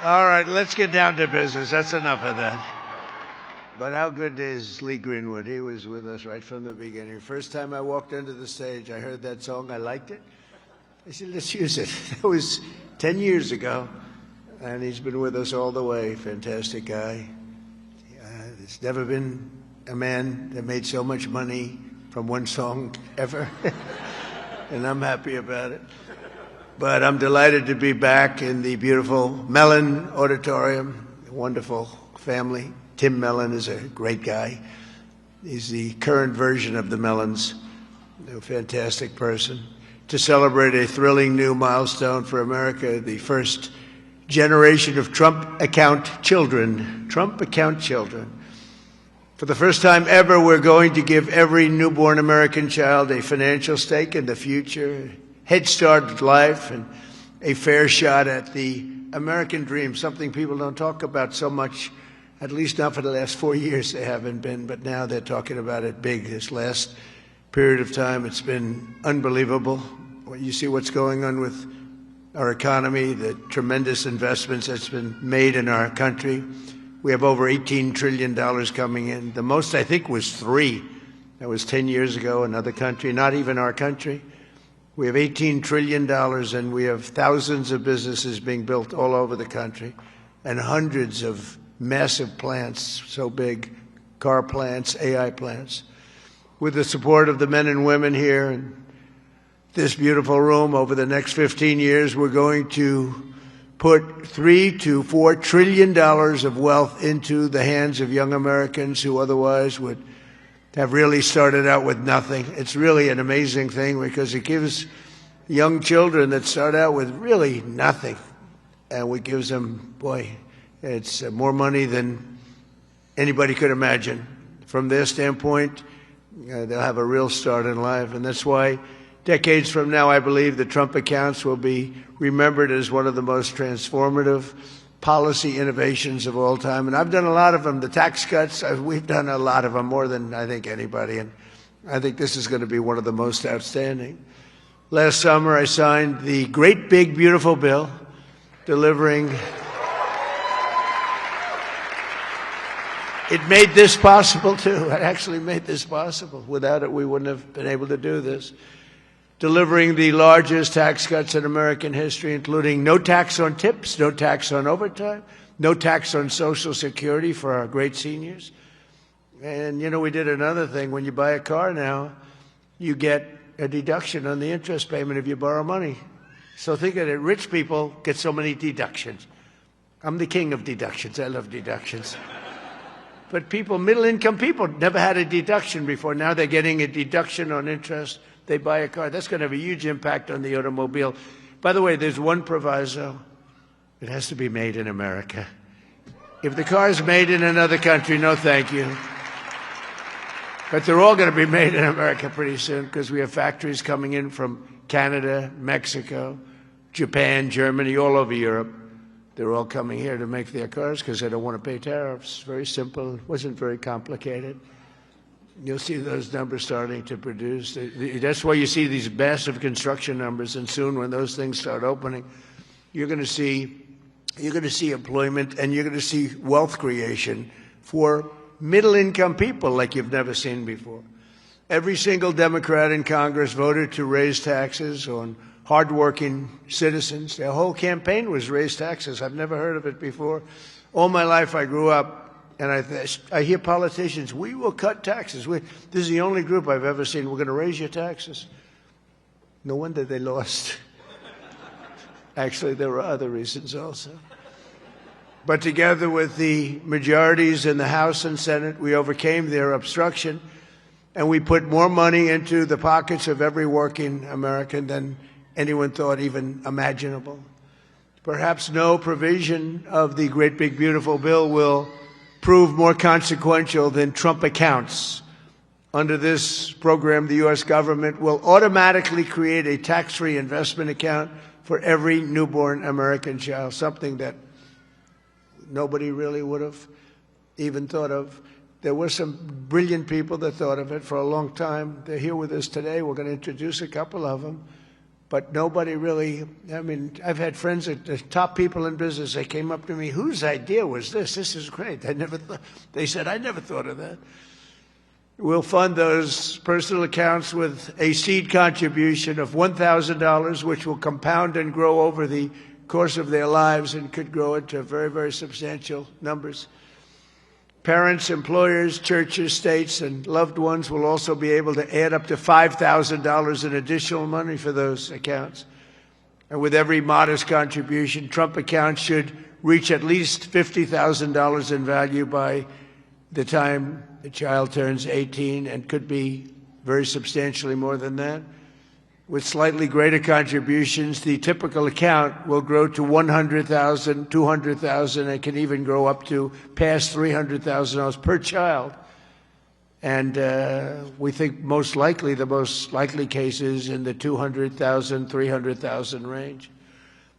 [SPEAKER 12] All right, let's get down to business. That's enough of that. But how good is Lee Greenwood? He was with us right from the beginning. First time I walked onto the stage, I heard that song. I liked it. I said, let's use it. That was 10 years ago, and he's been with us all the way. Fantastic guy. There's never been a man that made so much money from one song ever, and I'm happy about it. But I'm delighted to be back in the beautiful Mellon Auditorium, a wonderful family. Tim Mellon is a great guy. He's the current version of the Mellons, a fantastic person. To celebrate a thrilling new milestone for America, the first generation of Trump account children. Trump account children. For the first time ever, we're going to give every newborn American child a financial stake in the future, head start at life, and a fair shot at the American dream, something people don't talk about so much, at least not for the last 4 years they haven't been, but now they're talking about it big. This last period of time, it's been unbelievable. You see what's going on with our economy, the tremendous investments that's been made in our country. We have over $18 trillion coming in. The most, I think, was 3. That was 10 years ago, another country, not even our country. We have $18 trillion, and we have thousands of businesses being built all over the country, and hundreds of massive plants, so big, car plants, AI plants. With the support of the men and women here in this beautiful room, over the next 15 years, we're going to put $3 to $4 trillion of wealth into the hands of young Americans who otherwise would have really started out with nothing. It's really an amazing thing because it gives young children that start out with really nothing, and we gives them, boy, it's more money than anybody could imagine. From their standpoint, they'll have a real start in life, and that's why Decades from now, I believe the Trump accounts will be remembered as one of the most transformative policy innovations of all time. And I've done a lot of them. The tax cuts, we've done a lot of them, more than I think anybody. And I think this is going to be one of the most outstanding. Last summer, I signed the great big beautiful bill delivering. It made this possible, too. It actually made this possible. Without it, we wouldn't have been able to do this. Delivering the largest tax cuts in American history, including no tax on tips, no tax on overtime, no tax on Social Security for our great seniors. And, you know, we did another thing. When you buy a car now, you get a deduction on the interest payment if you borrow money. So think of it. Rich people get so many deductions. I'm the king of deductions. I love deductions. But people, middle-income people, never had a deduction before. Now they're getting a deduction on interest. They buy a car. That's going to have a huge impact on the automobile. By the way, there's one proviso. It has to be made in America. If the car is made in another country, no thank you. But they're all going to be made in America pretty soon because we have factories coming in from Canada, Mexico, Japan, Germany, all over Europe. They're all coming here to make their cars because they don't want to pay tariffs. Very simple. It wasn't very complicated. You'll see those numbers starting to produce. That's why you see these massive construction numbers. And soon, when those things start opening, you're going to see employment and you're going to see wealth creation for middle-income people like you've never seen before. Every single Democrat in Congress voted to raise taxes on hardworking citizens. Their whole campaign was raise taxes. I've never heard of it before. All my life I grew up, and I hear politicians, we will cut taxes. This is the only group I've ever seen, we're going to raise your taxes. No wonder they lost. Actually, there were other reasons also. But together with the majorities in the House and Senate, we overcame their obstruction, and we put more money into the pockets of every working American than anyone thought even imaginable. Perhaps no provision of the great big beautiful bill will prove more consequential than Trump accounts. Under this program, the U.S. government will automatically create a tax-free investment account for every newborn American child, something that nobody really would have even thought of. There were some brilliant people that thought of it for a long time. They're here with us today. We're going to introduce a couple of them. But nobody really, I mean, I've had friends at the top people in business. They came up to me, whose idea was this? This is great. They said, I never thought of that. We'll fund those personal accounts with a seed contribution of $1,000, which will compound and grow over the course of their lives and could grow into very, very substantial numbers. Parents, employers, churches, states, and loved ones will also be able to add up to $5,000 in additional money for those accounts. And with every modest contribution, Trump accounts should reach at least $50,000 in value by the time the child turns 18 and could be very substantially more than that. With slightly greater contributions, the typical account will grow to $100,000, $200,000, and can even grow up to past $300,000 per child. And we think most likely, the most likely case is in the $200,000, $300,000 range.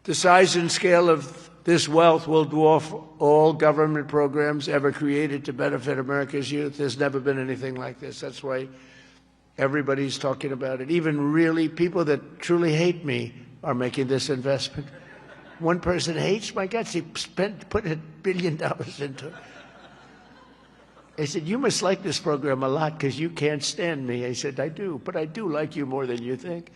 [SPEAKER 12] The size and scale of this wealth will dwarf all government programs ever created to benefit America's youth. There's never been anything like this. That's why everybody's talking about it. Even really people that truly hate me are making this investment. One person hates my guts. He put $1 billion into it. I said, you must like this program a lot because you can't stand me. I said, I do, but I do like you more than you think.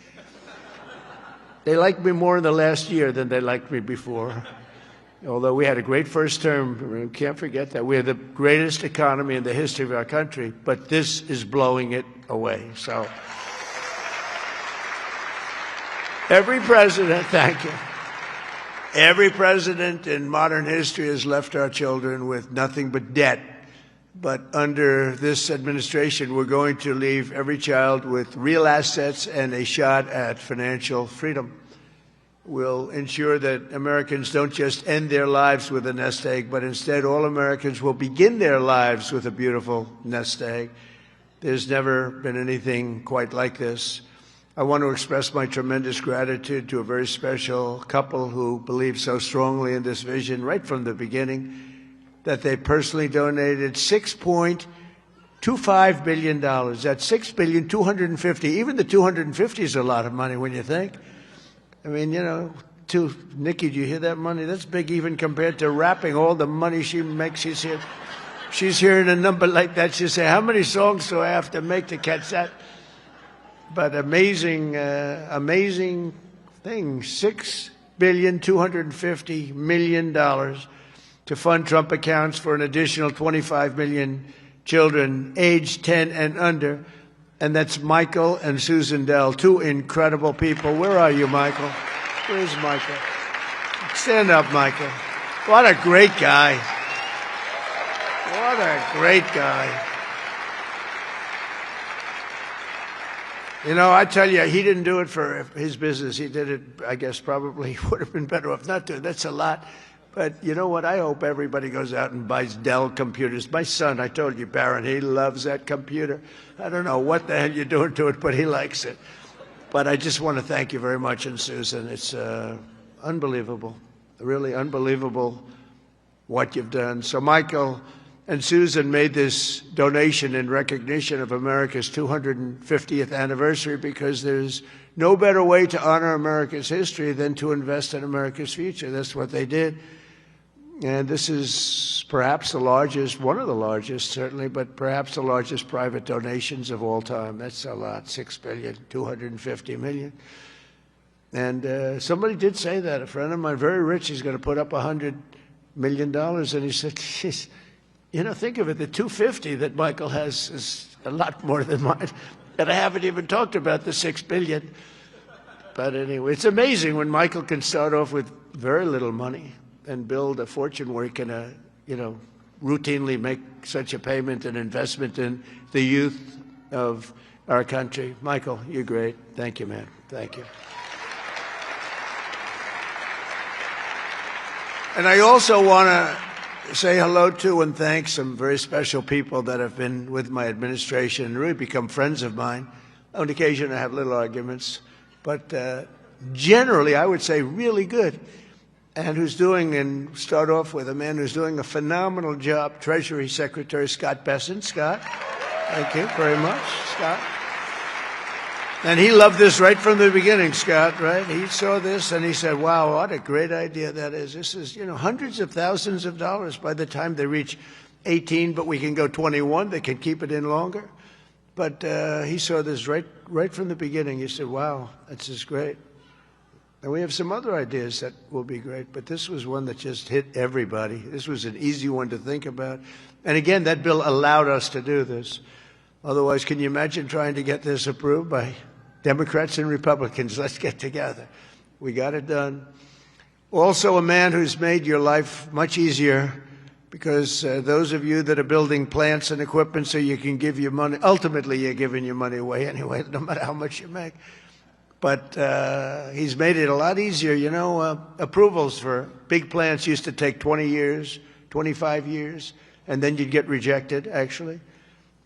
[SPEAKER 12] They liked me more in the last year than they liked me before. Although we had a great first term, we can't forget that. We are the greatest economy in the history of our country, but this is blowing it away. So every president, thank you. Every president in modern history has left our children with nothing but debt. But under this administration, we're going to leave every child with real assets and a shot at financial freedom. We'll ensure that Americans don't just end their lives with a nest egg, but instead all Americans will begin their lives with a beautiful nest egg. There's never been anything quite like this. I want to express my tremendous gratitude to a very special couple who believed so strongly in this vision right from the beginning that they personally donated $6.25 billion. That's $6,250,000,000. Even the 250 is a lot of money when you think. I mean, you know, Nikki, do you hear that money? That's big even compared to rapping, all the money she makes. She's hearing a number like that. She'll say, how many songs do I have to make to catch that? But amazing, amazing thing, $6,250,000,000 to fund Trump accounts for an additional 25 million children aged 10 and under. And that's Michael and Susan Dell, two incredible people. Where are you, Michael? Where's Michael? Stand up, Michael. What a great guy. What a great guy. You know, I tell you, he didn't do it for his business. He did it, I guess, probably would have been better off not to. That's a lot. But you know what? I hope everybody goes out and buys Dell computers. My son, I told you, Barron, he loves that computer. I don't know what the hell you're doing to it, but he likes it. But I just want to thank you very much, and Susan. It's unbelievable, really unbelievable what you've done. So Michael and Susan made this donation in recognition of America's 250th anniversary because there's no better way to honor America's history than to invest in America's future. That's what they did. And this is perhaps the largest, one of the largest certainly, but perhaps the largest private donations of all time. That's a lot, $6,250,000,000. And somebody did say that. A friend of mine, very rich, he's going to put up $100 million. And he said, geez, you know, think of it, the 250 that Michael has is a lot more than mine. And I haven't even talked about the $6 billion. But anyway, it's amazing when Michael can start off with very little money and build a fortune where he can, you know, routinely make such a payment and investment in the youth of our country. Michael, you're great. Thank you, man. Thank you. And I also want to say hello to and thank some very special people that have been with my administration and really become friends of mine. On occasion, I have little arguments, but generally, I would say really good. And who's doing, and start off with a man who's doing a phenomenal job, Treasury Secretary Scott Bessent. Scott, thank you very much, Scott. And he loved this right from the beginning, Scott, right? He saw this and he said, wow, what a great idea that is. This is, you know, hundreds of thousands of dollars by the time they reach 18, but we can go 21. They can keep it in longer. But he saw this right from the beginning. He said, wow, this is great. And we have some other ideas that will be great, but this was one that just hit everybody. This was an easy one to think about. And again, that bill allowed us to do this. Otherwise, can you imagine trying to get this approved by Democrats and Republicans? Let's get together. We got it done. Also, a man who's made your life much easier because those of you that are building plants and equipment so you can give your money, ultimately you're giving your money away anyway, no matter how much you make. But he's made it a lot easier. You know, approvals for big plants used to take 20 years, 25 years, and then you'd get rejected, actually.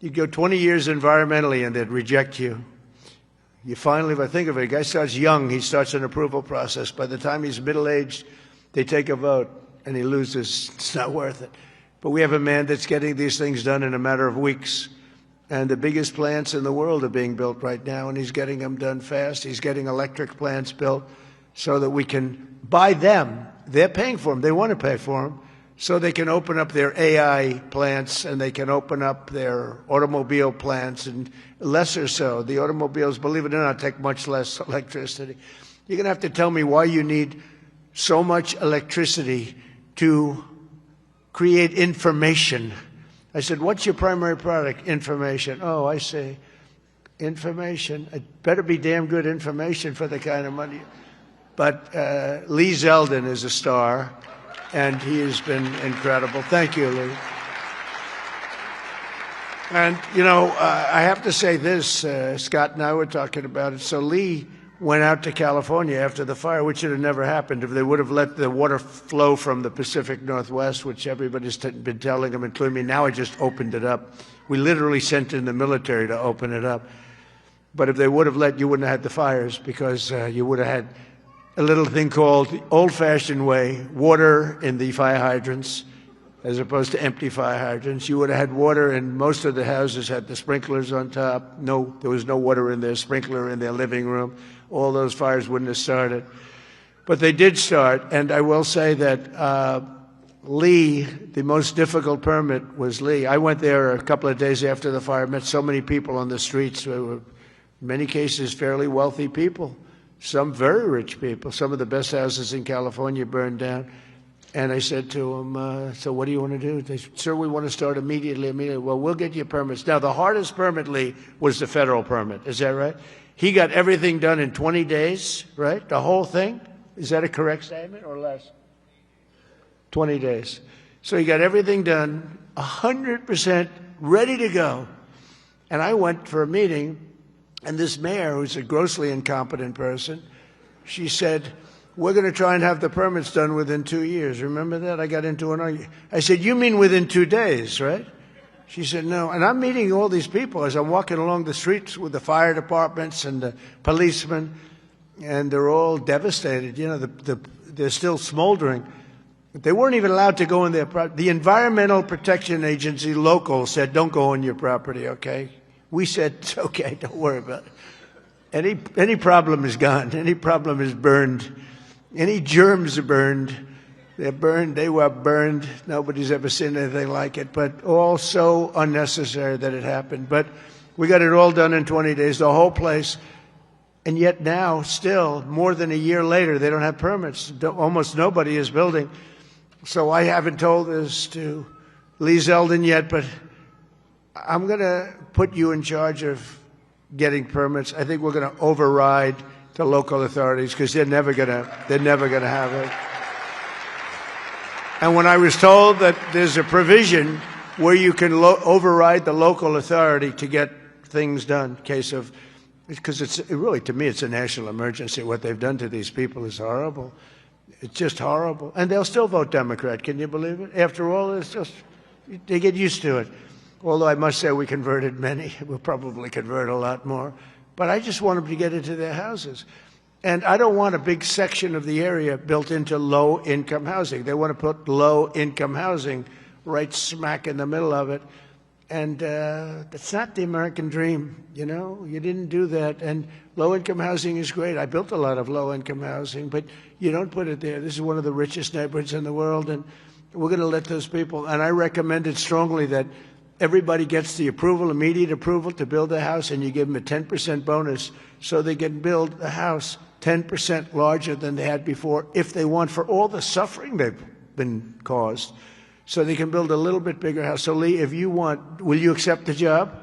[SPEAKER 12] You'd go 20 years environmentally and they'd reject you. You finally, if I think of it, a guy starts young, he starts an approval process. By the time he's middle-aged, they take a vote and he loses. It's not worth it. But we have a man that's getting these things done in a matter of weeks. And the biggest plants in the world are being built right now, and he's getting them done fast. He's getting electric plants built so that we can buy them. They're paying for them. They want to pay for them so they can open up their AI plants and they can open up their automobile plants, and lesser so. The automobiles, believe it or not, take much less electricity. You're going to have to tell me why you need so much electricity to create information. I said, what's your primary product? Information. Oh, I see. Information. It better be damn good information for the kind of money. But Lee Zeldin is a star, and he has been incredible. Thank you, Lee. And, you know, I have to say this. Scott and I were talking about it. So Lee went out to California after the fire, which would have never happened if they would have let the water flow from the Pacific Northwest, which everybody's been telling them, including me. Now I just opened it up. We literally sent in the military to open it up. But if they would have let, you wouldn't have had the fires, because you would have had a little thing called the old-fashioned way, water in the fire hydrants, as opposed to empty fire hydrants. You would have had water, and most of the houses had the sprinklers on top. No, there was no water in their sprinkler in their living room. All those fires wouldn't have started. But they did start, and I will say that Lee, the most difficult permit was Lee. I went there a couple of days after the fire, met so many people on the streets. There were, in many cases, fairly wealthy people, some very rich people. Some of the best houses in California burned down. And I said to them, so what do you want to do? They said, sir, we want to start immediately. Well, we'll get you permits. Now, the hardest permit, Lee, was the federal permit. Is that right? He got everything done in 20 days, right? The whole thing? Is that a correct statement or less? 20 days. So he got everything done, 100% ready to go. And I went for a meeting, and this mayor, who's a grossly incompetent person, she said, we're going to try and have the permits done within 2 years. Remember that? I got into an argument. I said, you mean within 2 days, right? She said, no. And I'm meeting all these people as I'm walking along the streets with the fire departments and the policemen, and they're all devastated. You know, they're still smoldering. They weren't even allowed to go in their property. The Environmental Protection Agency local said, don't go on your property, okay? We said, it's okay, don't worry about it. Any problem is gone. Any problem is burned. Any germs are burned. They're burned. They were burned. Nobody's ever seen anything like it, but all so unnecessary that it happened. But we got it all done in 20 days, the whole place. And yet now, still, more than a year later, they don't have permits. Almost nobody is building. So I haven't told this to Lee Zeldin yet, but I'm going to put you in charge of getting permits. I think we're going to override the local authorities because they're never going to have it. And when I was told that there's a provision where you can override the local authority to get things done, because it's really, to me, it's a national emergency. What they've done to these people is horrible. It's just horrible. And they'll still vote Democrat. Can you believe it? After all, it's just, they get used to it. Although I must say we converted many. We'll probably convert a lot more. But I just want them to get into their houses. And I don't want a big section of the area built into low-income housing. They want to put low-income housing right smack in the middle of it. And that's not the American dream, you know? You didn't do that. And low-income housing is great. I built a lot of low-income housing, but you don't put it there. This is one of the richest neighborhoods in the world, and we're going to let those people. And I recommended strongly that everybody gets the approval, immediate approval to build a house, and you give them a 10% bonus so they can build a house 10% larger than they had before if they want, for all the suffering they've been caused. So they can build a little bit bigger house. So, Lee, if you want, will you accept the job?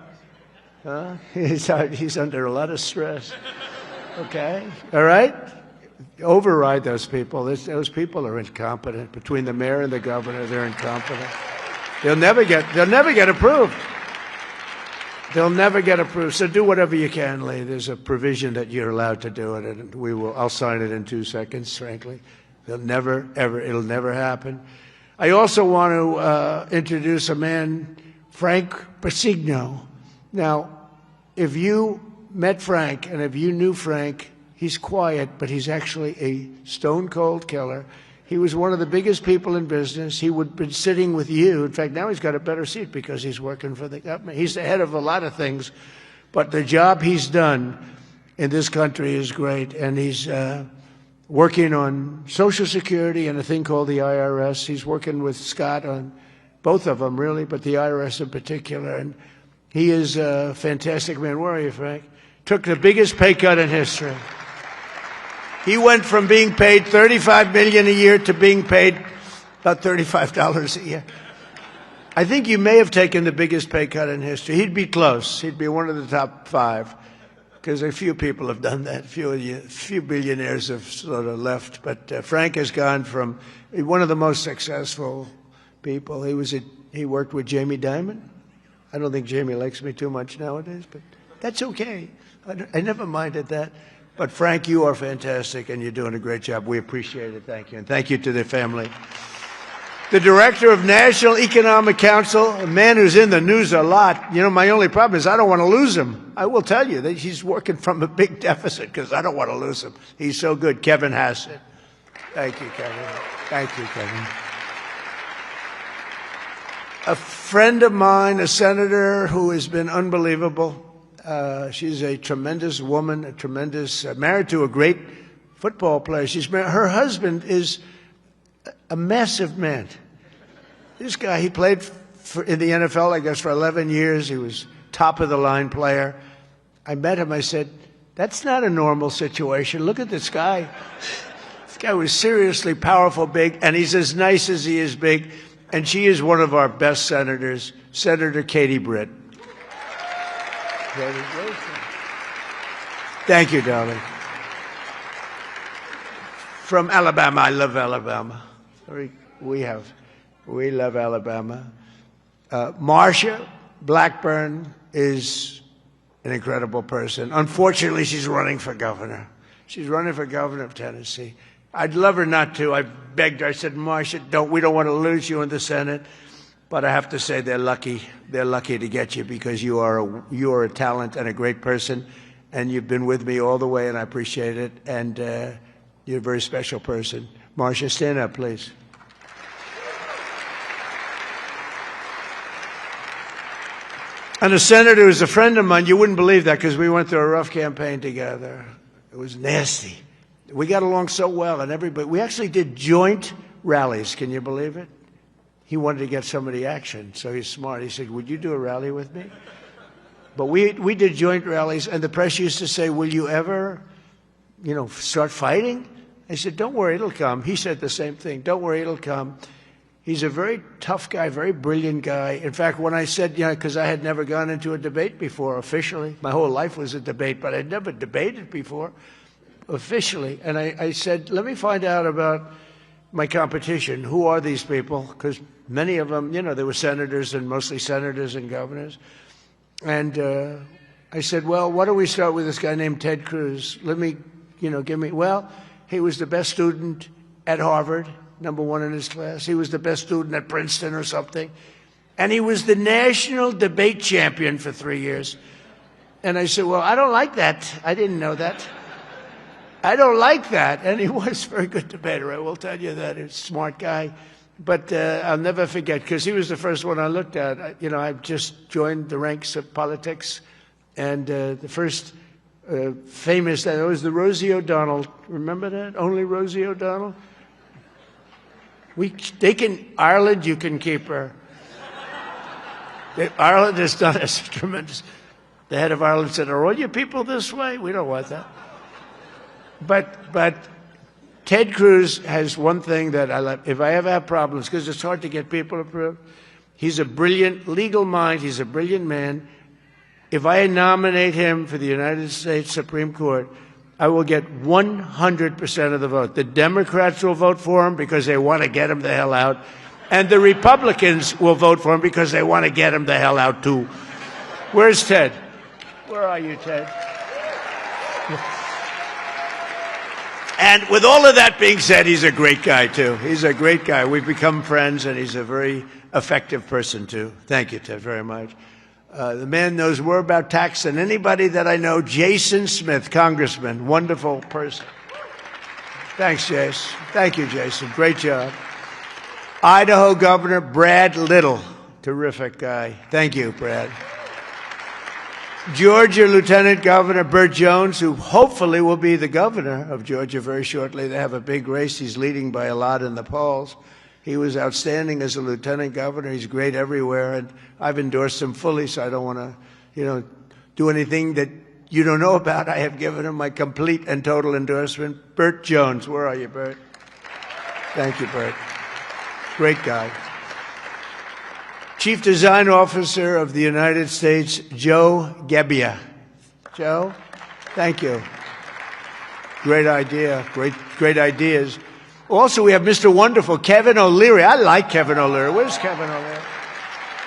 [SPEAKER 12] He's under a lot of stress. Okay? All right? Override those people. Those people are incompetent. Between the mayor and the governor, they're incompetent. They'll never get approved. They'll never get approved. So do whatever you can, Lee. There's a provision that you're allowed to do it, and I'll sign it in 2 seconds, frankly. It'll never happen. I also want to introduce a man, Frank Pasigno. Now, if you met Frank and if you knew Frank, he's quiet, but he's actually a stone-cold killer. He was one of the biggest people in business. He would have been sitting with you. In fact, now he's got a better seat because he's working for the government. He's the head of a lot of things, but the job he's done in this country is great, and he's working on Social Security and a thing called the IRS. He's working with Scott on both of them, really, but the IRS in particular. And he is a fantastic man. Where are you, Frank? Took the biggest pay cut in history. He went from being paid $35 million a year to being paid about $35 a year. I think you may have taken the biggest pay cut in history. He'd be close. He'd be one of the top 5. Because a few people have done that. A few billionaires have sort of left. But Frank has gone from one of the most successful people. He worked with Jamie Dimon. I don't think Jamie likes me too much nowadays, but that's okay. I never minded that. But Frank, you are fantastic, and you're doing a great job. We appreciate it. Thank you. And thank you to their family. the director of National Economic Council, a man who's in the news a lot. You know, my only problem is I don't want to lose him. I will tell you that he's working from a big deficit because I don't want to lose him. He's so good. Kevin Hassett. Thank you, Kevin. Thank you, Kevin. A friend of mine, a senator who has been unbelievable. She's a tremendous woman, a tremendous, married to a great football player. Her husband is a massive man. This guy, he played in the NFL, I guess, for 11 years. He was top-of-the-line player. I met him. I said, that's not a normal situation. Look at this guy. This guy was seriously powerful, big, and he's as nice as he is big. And she is one of our best senators, Senator Katie Britt. Thank you, darling. From Alabama. I love Alabama. We love Alabama. Marsha Blackburn is an incredible person. Unfortunately, she's running for governor. She's running for governor of Tennessee. I'd love her not to. I begged her. I said, Marsha, we don't want to lose you in the Senate. But I have to say they're lucky. They're lucky to get you because you are a talent and a great person. And you've been with me all the way, and I appreciate it. And you're a very special person. Marsha, stand up, please. And a senator who's a friend of mine, you wouldn't believe that because we went through a rough campaign together. It was nasty. We got along so well, and we actually did joint rallies. Can you believe it? He wanted to get some of the action, so he's smart. He said, would you do a rally with me? But we did joint rallies, and the press used to say, will you ever, start fighting? I said, don't worry, it'll come. He said the same thing. Don't worry, it'll come. He's a very tough guy, very brilliant guy. In fact, when I said, because I had never gone into a debate before officially. My whole life was a debate, but I'd never debated before officially. And I said, let me find out about my competition. Who are these people? Because many of them, they were senators and mostly senators and governors. And I said, well, why don't we start with this guy named Ted Cruz? Let me, he was the best student at Harvard, #1 in his class. He was the best student at Princeton or something. And he was the national debate champion for 3 years. And I said, well, I don't like that. I didn't know that. I don't like that. And he was a very good debater. I will tell you that. He's a smart guy. But I'll never forget, because he was the first one I looked at. I just joined the ranks of politics. And the first famous, that was the Rosie O'Donnell. Remember that? Only Rosie O'Donnell? Ireland, you can keep her. Ireland has done us tremendous. The head of Ireland said, are all you people this way? We don't want that. But Ted Cruz has one thing that I love. If I ever have problems, because it's hard to get people approved, he's a brilliant legal mind. He's a brilliant man. If I nominate him for the United States Supreme Court, I will get 100% of the vote. The Democrats will vote for him because they want to get him the hell out. And the Republicans will vote for him because they want to get him the hell out, too. Where's Ted? Where are you, Ted? And with all of that being said, he's a great guy, too. He's a great guy. We've become friends, and he's a very effective person, too. Thank you, Ted, very much. The man knows more about tax than anybody that I know. Jason Smith, Congressman, wonderful person. Thanks, Jason. Thank you, Jason. Great job. Idaho Governor Brad Little, terrific guy. Thank you, Brad. Georgia Lieutenant Governor Burt Jones, who hopefully will be the governor of Georgia very shortly. They have a big race. He's leading by a lot in the polls. He was outstanding as a lieutenant governor. He's great everywhere, and I've endorsed him fully, so I don't want to, do anything that you don't know about. I have given him my complete and total endorsement. Burt Jones, where are you, Burt? Thank you, Burt. Great guy. Chief Design Officer of the United States, Joe Gebbia. Joe, thank you. Great idea. Great ideas. Also, we have Mr. Wonderful, Kevin O'Leary. I like Kevin O'Leary. Where's Kevin O'Leary?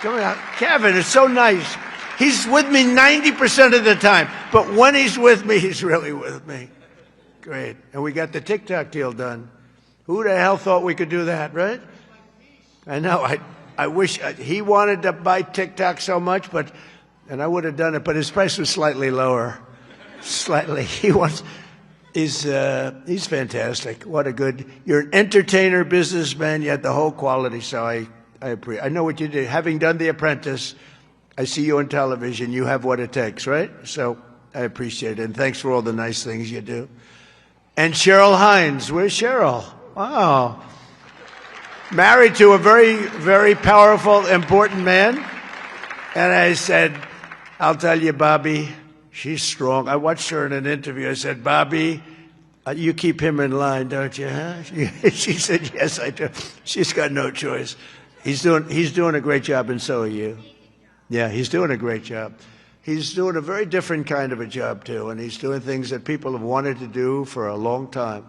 [SPEAKER 12] Come on. Kevin, it's so nice. He's with me 90% of the time. But when he's with me, he's really with me. Great. And we got the TikTok deal done. Who the hell thought we could do that, right? I know. I wish he wanted to buy TikTok so much, and I would have done it, but his price was slightly lower. Slightly. He's fantastic. What a good, you're an entertainer, businessman, you had the whole quality, so I appreciate. I know what you did. Having done The Apprentice, I see you on television, you have what it takes, right? So I appreciate it, and thanks for all the nice things you do. And Cheryl Hines, where's Cheryl? Wow. Married to a very, very powerful, important man. And I said, I'll tell you, Bobby, she's strong. I watched her in an interview. I said, Bobby, you keep him in line, don't you? Huh? She said, yes, I do. She's got no choice. He's doing a great job, and so are you. Yeah, he's doing a great job. He's doing a very different kind of a job, too, and he's doing things that people have wanted to do for a long time.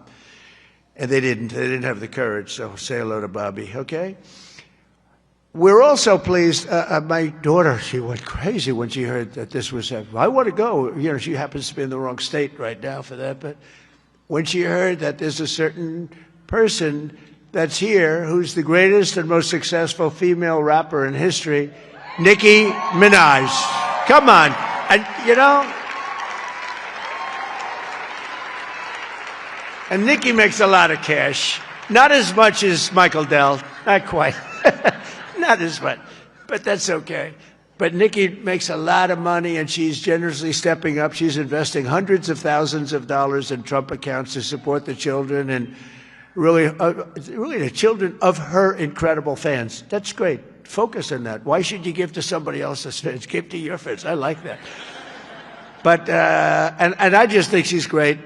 [SPEAKER 12] And they didn't have the courage, so say hello to Bobby, okay? We're also pleased, my daughter, she went crazy when she heard that this was happening. I want to go. You know, she happens to be in the wrong state right now for that, but when she heard that there's a certain person that's here who's the greatest and most successful female rapper in history, Nicki Minaj. Come on. And, you know, and Nicki makes a lot of cash. Not as much as Michael Dell. Not quite. Not as much. But that's okay. But Nicki makes a lot of money, and she's generously stepping up. She's investing hundreds of thousands of dollars in Trump accounts to support the children and really the children of her incredible fans. That's great. Focus on that. Why should you give to somebody else's fans? Give to your fans. I like that. But, and I just think she's great.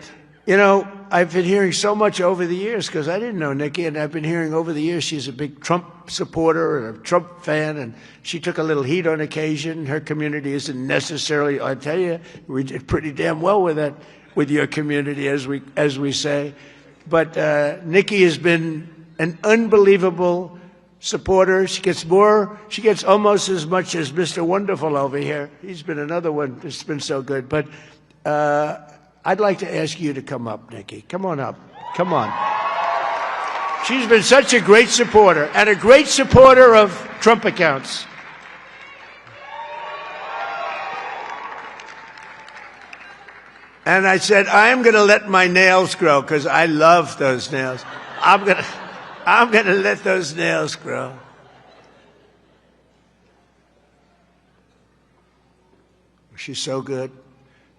[SPEAKER 12] You know, I've been hearing so much over the years, because I didn't know Nicki, and I've been hearing over the years she's a big Trump supporter and a Trump fan, and she took a little heat on occasion. Her community isn't necessarily, I tell you, we did pretty damn well with that, with your community, as we say. But Nicki has been an unbelievable supporter. She gets almost as much as Mr. Wonderful over here. He's been another one that's been so good. But I'd like to ask you to come up, Nicki. Come on up. Come on. She's been such a great supporter, and a great supporter of Trump accounts. And I said, I'm going to let my nails grow, because I love those nails. I'm going to let those nails grow. She's so good.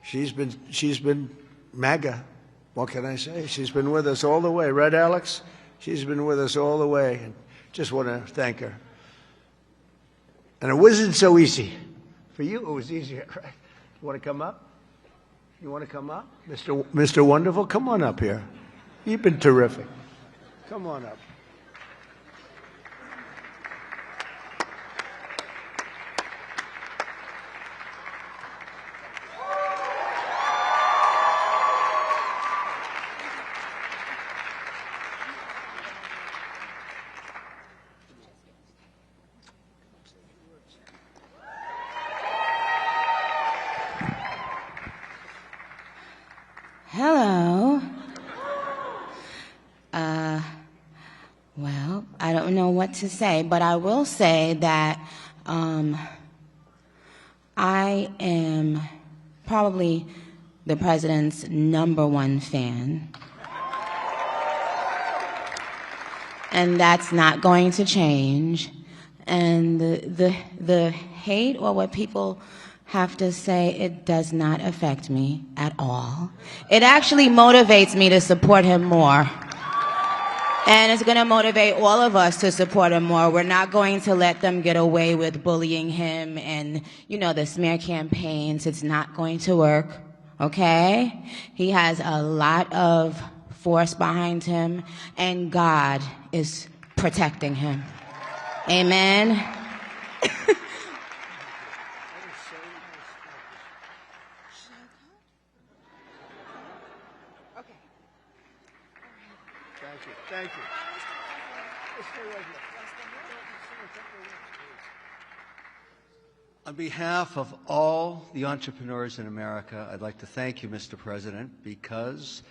[SPEAKER 12] She's been MAGA. What can I say? She's been with us all the way. Right, Alex? She's been with us all the way. And just want to thank her. And it wasn't so easy. For you, it was easier, right? You want to come up? You want to come up? Mr. Wonderful, come on up here. You've been terrific. Come on up.
[SPEAKER 13] Hello. Well, I don't know what to say, but I will say that I am probably the president's #1 fan. And that's not going to change. And the hate, or what people have to say, it does not affect me at all. It actually motivates me to support him more. And it's going to motivate all of us to support him more. We're not going to let them get away with bullying him and, you know, the smear campaigns. It's not going to work, okay? He has a lot of force behind him, and God is protecting him. Amen.
[SPEAKER 12] Thank you.
[SPEAKER 14] On behalf of all the entrepreneurs in America, I'd like to thank you, Mr. President, because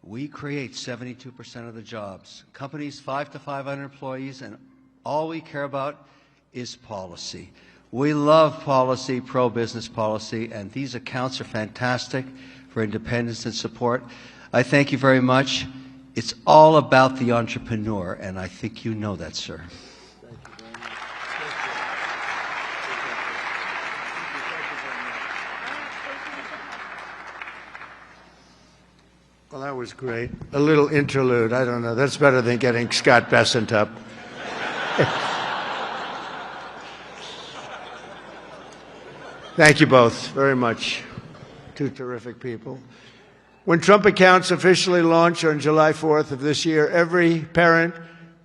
[SPEAKER 14] we create 72% of the jobs. Companies 5 to 500 employees and All we care about is policy. We love policy, pro-business policy, and these accounts are fantastic for independence and support. I thank you very much. It's all about the entrepreneur, and I think you know that, sir.
[SPEAKER 12] Well, that was great. A little interlude. I don't know. That's better than getting Scott Bessent up. Thank you both very much. Two terrific people. When Trump accounts officially launch on July 4th of this year, every parent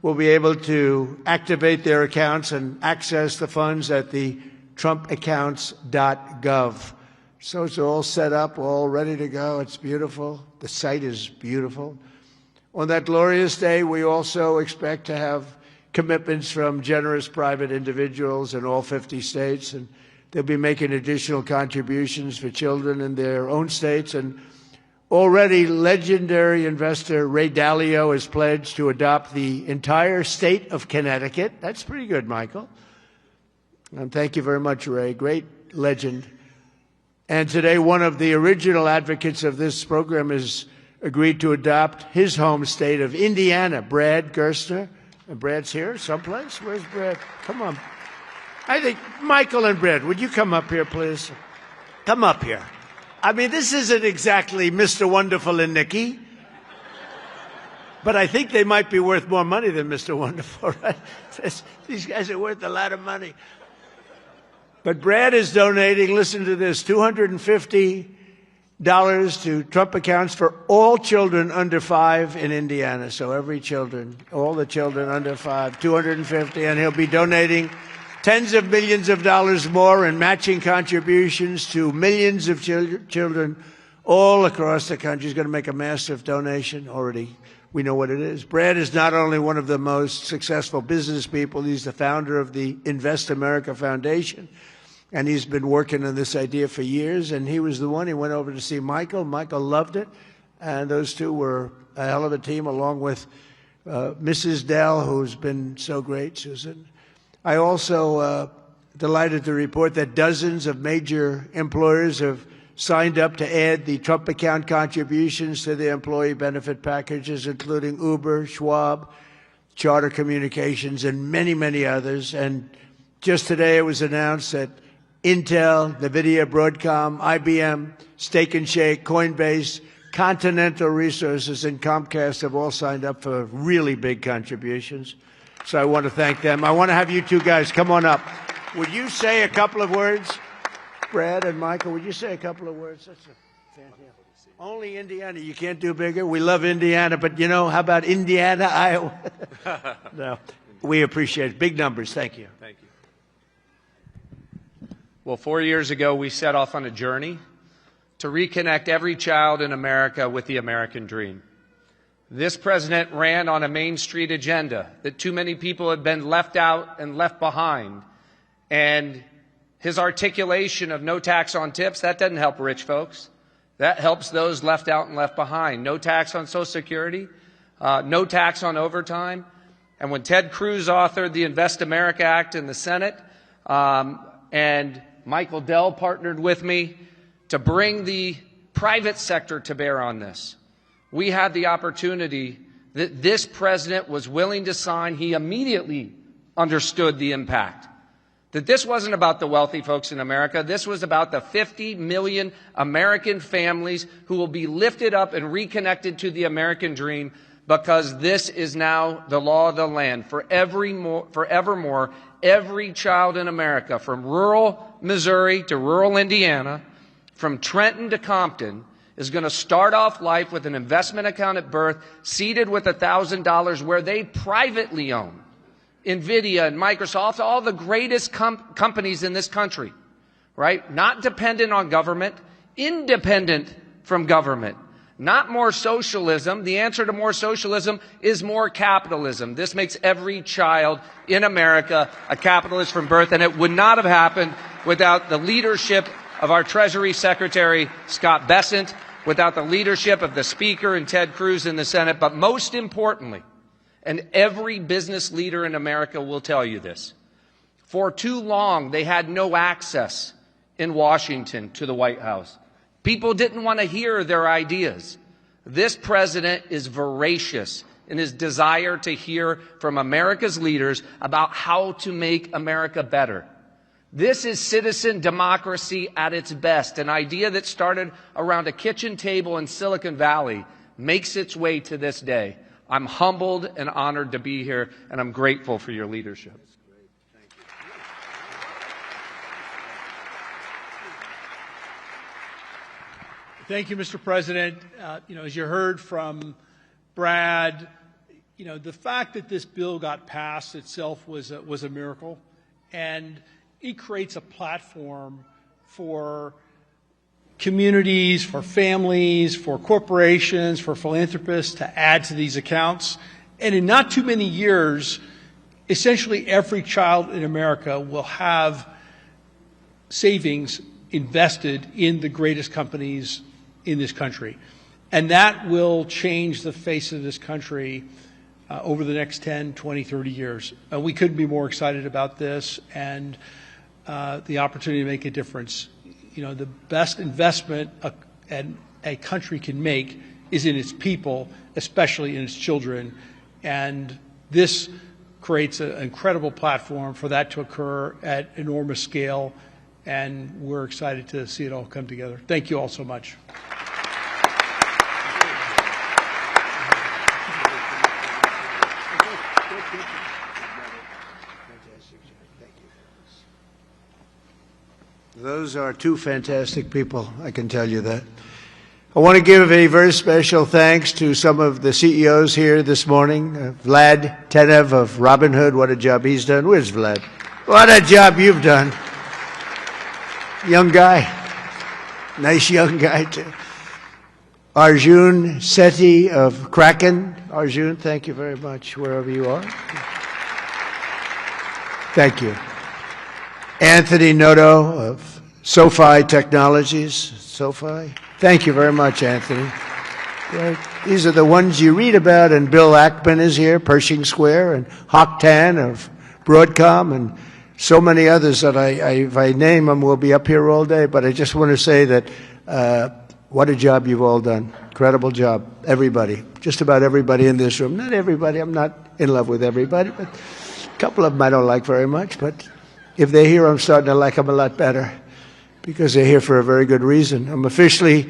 [SPEAKER 12] will be able to activate their accounts and access the funds at the trumpaccounts.gov. So it's all set up, all ready to go. It's beautiful. The site is beautiful. On that glorious day, we also expect to have commitments from generous private individuals in all 50 states, and they'll be making additional contributions for children in their own states. And already legendary investor Ray Dalio has pledged to adopt the entire state of Connecticut. That's pretty good, Michael. And thank you very much, Ray. Great legend. And today, one of the original advocates of this program has agreed to adopt his home state of Indiana, Brad Gerstner. And Brad's here someplace? Where's Brad? Come on. I think Michael and Brad, would you come up here, please? Come up here. I mean, this isn't exactly Mr. Wonderful and Nikki, but I think they might be worth more money than Mr. Wonderful, right? These guys are worth a lot of money. But Brad is donating, listen to this, $250 to Trump accounts for all children under 5 in Indiana. So every children, all the children under 5, $250, and he'll be donating tens of millions of dollars more in matching contributions to millions of children all across the country. He's going to make a massive donation already. We know what it is. Brad is not only one of the most successful business people, he's the founder of the Invest America Foundation. And he's been working on this idea for years, and he was the one. He went over to see Michael. Michael loved it, and those two were a hell of a team, along with Mrs. Dell, who's been so great, Susan. I also delighted to report that dozens of major employers have signed up to add the Trump account contributions to their employee benefit packages, including Uber, Schwab, Charter Communications, and many, many others. And just today it was announced that Intel, NVIDIA, Broadcom, IBM, Steak and Shake, Coinbase, Continental Resources, and Comcast have all signed up for really big contributions. So I want to thank them. I want to have you two guys come on up. Would you say a couple of words? Brad and Michael, would you say a couple of words? That's fantastic. Only Indiana. You can't do bigger. We love Indiana, but, you know, how about Indiana, Iowa? No, we appreciate it. Big numbers. Thank you.
[SPEAKER 15] Thank you. Well, 4 years ago, we set off on a journey to reconnect every child in America with the American dream. This president ran on a Main Street agenda that too many people had been left out and left behind. And his articulation of no tax on tips, that doesn't help rich folks. That helps those left out and left behind. No tax on Social Security, no tax on overtime. And when Ted Cruz authored the Invest America Act in the Senate, and Michael Dell partnered with me to bring the private sector to bear on this, we had the opportunity that this president was willing to sign. He immediately understood the impact. That this wasn't about the wealthy folks in America. This was about the 50 million American families who will be lifted up and reconnected to the American dream, because this is now the law of the land. Forevermore, every child in America, from rural Missouri to rural Indiana, from Trenton to Compton, is going to start off life with an investment account at birth, seeded with $1,000, where they privately own NVIDIA and Microsoft, all the greatest companies in this country, right? Not dependent on government, independent from government. Not more socialism. The answer to more socialism is more capitalism. This makes every child in America a capitalist from birth, and it would not have happened without the leadership of our Treasury Secretary, Scott Bessent, without the leadership of the Speaker and Ted Cruz in the Senate, but most importantly, And every business leader in America will tell you this. For too long, they had no access in Washington to the White House. People didn't want to hear their ideas. This president is voracious in his desire to hear from America's leaders about how to make America better. This is citizen democracy at its best. An idea that started around a kitchen table in Silicon Valley makes its way to this day. I'm humbled and honored to be here, and I'm grateful for your leadership.
[SPEAKER 16] Thank you, Mr. President. As you heard from Brad, the fact that this bill got passed itself was a miracle, and it creates a platform for communities, for families, for corporations, for philanthropists to add to these accounts. And in not too many years, essentially every child in America will have savings invested in the greatest companies in this country. And that will change the face of this country over the next 10, 20, 30 years. We couldn't be more excited about this and the opportunity to make a difference. The best investment a country can make is in its people, especially in its children. And this creates an incredible platform for that to occur at enormous scale. And we're excited to see it all come together. Thank you all so much.
[SPEAKER 12] Those are two fantastic people, I can tell you that. I want to give a very special thanks to some of the CEOs here this morning. Vlad Tenev of Robinhood, what a job he's done. Where's Vlad? What a job you've done. Young guy. Nice young guy, too. Arjun Sethi of Kraken. Arjun, thank you very much, wherever you are. Thank you. Anthony Noto of SoFi Technologies. SoFi. Thank you very much, Anthony. These are the ones you read about, and Bill Ackman is here, Pershing Square, and Hock Tan of Broadcom, and so many others that if I name them, we'll be up here all day. But I just want to say that what a job you've all done. Incredible job. Everybody. Just about everybody in this room. Not everybody. I'm not in love with everybody, but a couple of them I don't like very much. But if they're here, I'm starting to like them a lot better because they're here for a very good reason. I'm officially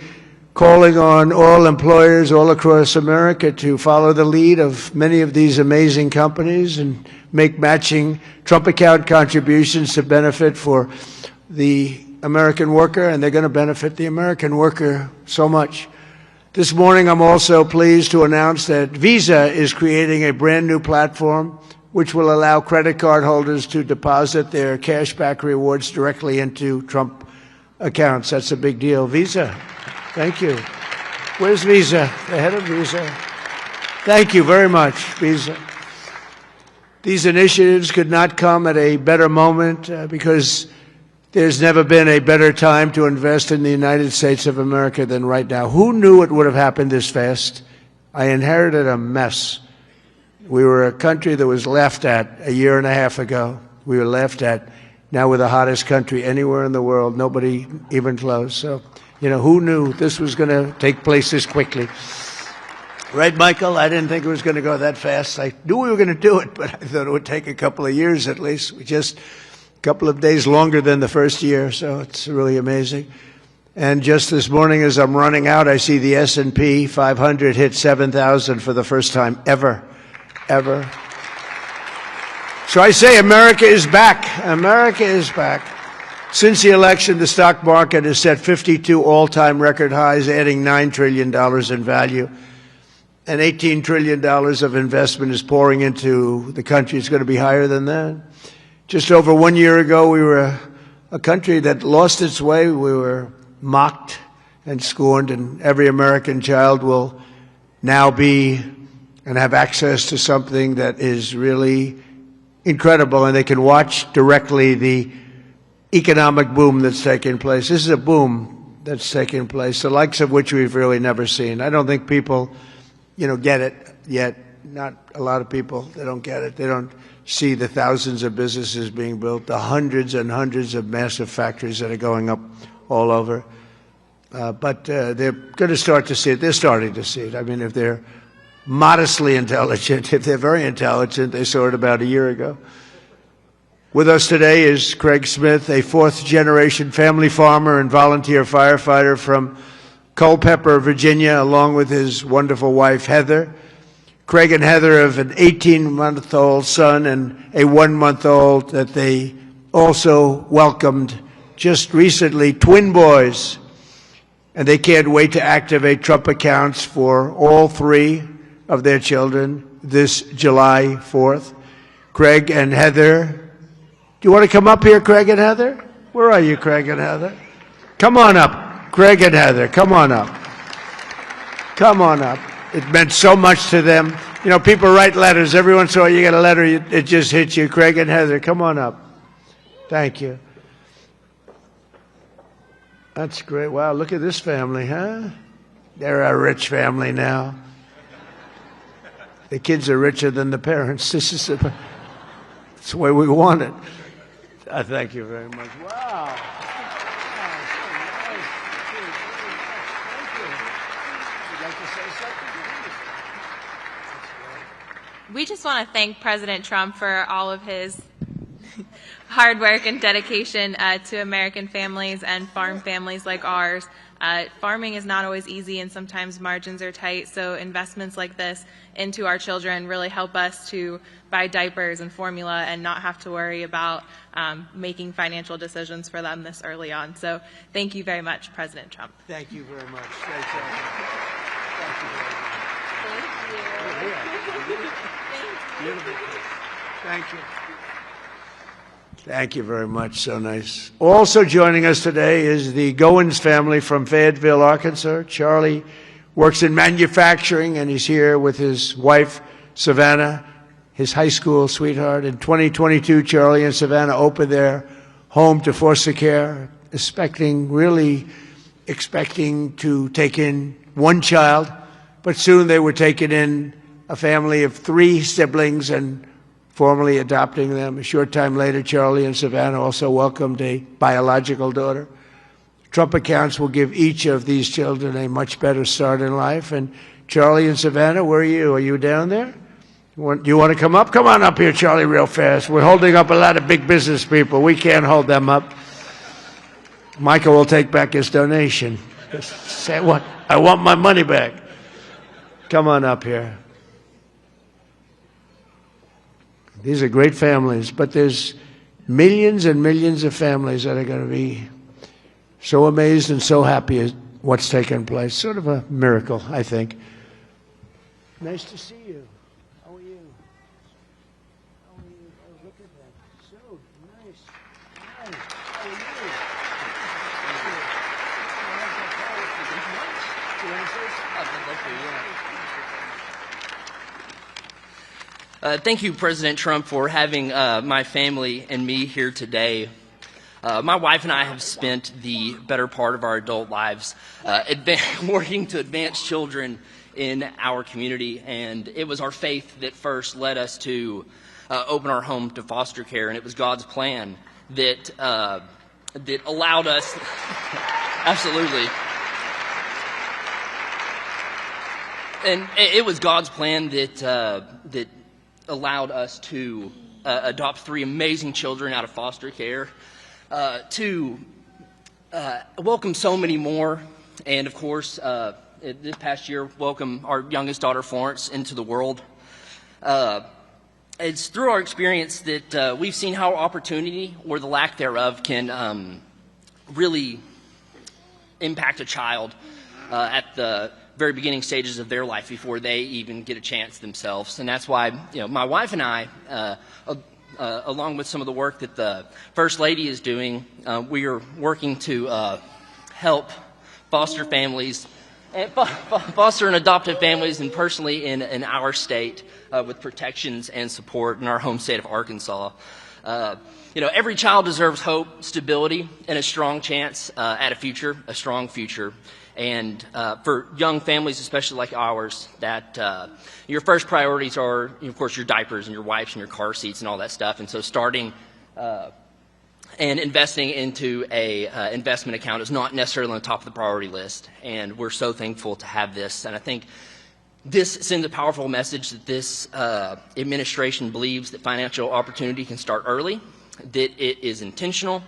[SPEAKER 12] calling on all employers all across America to follow the lead of many of these amazing companies and make matching Trump account contributions to benefit for the American worker, and they're going to benefit the American worker so much. This morning, I'm also pleased to announce that Visa is creating a brand new platform which will allow credit card holders to deposit their cashback rewards directly into Trump accounts. That's a big deal. Visa, thank you. Where's Visa? The head of Visa. Thank you very much, Visa. These initiatives could not come at a better moment because there's never been a better time to invest in the United States of America than right now. Who knew it would have happened this fast? I inherited a mess. We were a country that was laughed at a year and a half ago. We were laughed at. Now we're the hottest country anywhere in the world. Nobody even close. So, who knew this was going to take place this quickly? Right, Michael? I didn't think it was going to go that fast. I knew we were going to do it, but I thought it would take a couple of years at least. We just a couple of days longer than the first year, so it's really amazing. And just this morning as I'm running out, I see the S&P 500 hit 7,000 for the first time ever. So I say America is back. America is back. Since the election, the stock market has set 52 all-time record highs, adding $9 trillion in value. And $18 trillion of investment is pouring into the country. It's going to be higher than that. Just over 1 year ago, we were a country that lost its way. We were mocked and scorned, and every American child will now be and have access to something that is really incredible, and they can watch directly the economic boom that's taking place. This is a boom that's taking place, the likes of which we've really never seen. I don't think people, get it yet. not a lot of people, they don't get it. They don't see the thousands of businesses being built, the hundreds and hundreds of massive factories that are going up all over. But they're going to start to see it. They're starting to see it. I mean, if they're modestly intelligent, if they're very intelligent, they saw it about a year ago. With us today is Craig Smith, a fourth-generation family farmer and volunteer firefighter from Culpeper, Virginia, along with his wonderful wife, Heather. Craig and Heather have an 18-month-old son and a 1-month-old that they also welcomed just recently, twin boys. And they can't wait to activate Trump accounts for all 3 of their children this July 4th. Craig and Heather, do you want to come up here, Craig and Heather? Where are you, Craig and Heather? Come on up, Craig and Heather, come on up. Come on up. It meant so much to them. You know, people write letters. Every once in a while you get a letter, it just hits you. Craig and Heather, come on up. Thank you. That's great. Wow, look at this family, huh? They're a rich family now. The kids are richer than the parents. That's the way we want it. Thank you very much. Wow.
[SPEAKER 17] We just want to thank President Trump for all of his hard work and dedication to American families and farm families like ours. Farming is not always easy and sometimes margins are tight, so investments like this into our children really help us to buy diapers and formula and not have to worry about making financial decisions for them this early on. So thank you very much, President Trump.
[SPEAKER 12] Thank you very much. Thank you. Thank you. Thank you very much. So nice. Also joining us today is the Goins family from Fayetteville, Arkansas. Charlie works in manufacturing, and he's here with his wife, Savannah, his high school sweetheart. In 2022, Charlie and Savannah opened their home to foster care, really expecting to take in 1 child, but soon they were taking in a family of 3 siblings and formally adopting them. A short time later, Charlie and Savannah also welcomed a biological daughter. Trump accounts will give each of these children a much better start in life. And Charlie and Savannah, where are you? Are you down there? Do you want to come up? Come on up here, Charlie, real fast. We're holding up a lot of big business people. We can't hold them up. Michael will take back his donation. Say what? I want my money back. Come on up here. These are great families, but there's millions and millions of families that are going to be so amazed and so happy at what's taken place. Sort of a miracle, I think. Nice to see you. How are you? How are you? Oh, look at that. So nice. Nice. How are you? You want to say something?
[SPEAKER 18] Thank you, President Trump, for having my family and me here today. My wife and I have spent the better part of our adult lives working to advance children in our community, and it was our faith that first led us to open our home to foster care, and it was God's plan that allowed us absolutely. And it was God's plan that allowed us to adopt 3 amazing children out of foster care, to welcome so many more, and of course, this past year, welcome our youngest daughter, Florence, into the world. It's through our experience that we've seen how opportunity, or the lack thereof, can really impact a child at the very beginning stages of their life before they even get a chance themselves. And that's why, my wife and I, along with some of the work that the First Lady is doing, we are working to help foster families, foster and adoptive families, and personally in our state with protections and support in our home state of Arkansas. Every child deserves hope, stability, and a strong chance at a strong future. And for young families, especially like ours, that your first priorities are, of course, your diapers and your wipes and your car seats and all that stuff. And so starting and investing into a investment account is not necessarily on the top of the priority list. And we're so thankful to have this. And I think this sends a powerful message that this administration believes that financial opportunity can start early, that it is intentional,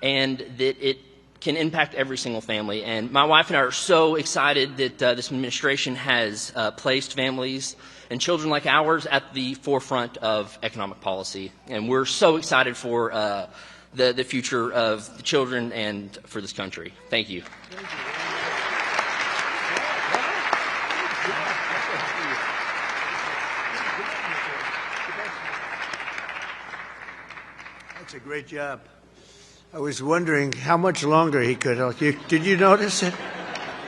[SPEAKER 18] and that it can impact every single family. And my wife and I are so excited that this administration has placed families and children like ours at the forefront of economic policy. And we're so excited for the future of the children and for this country. Thank you.
[SPEAKER 12] That's a great job. I was wondering how much longer he could. Did you notice it?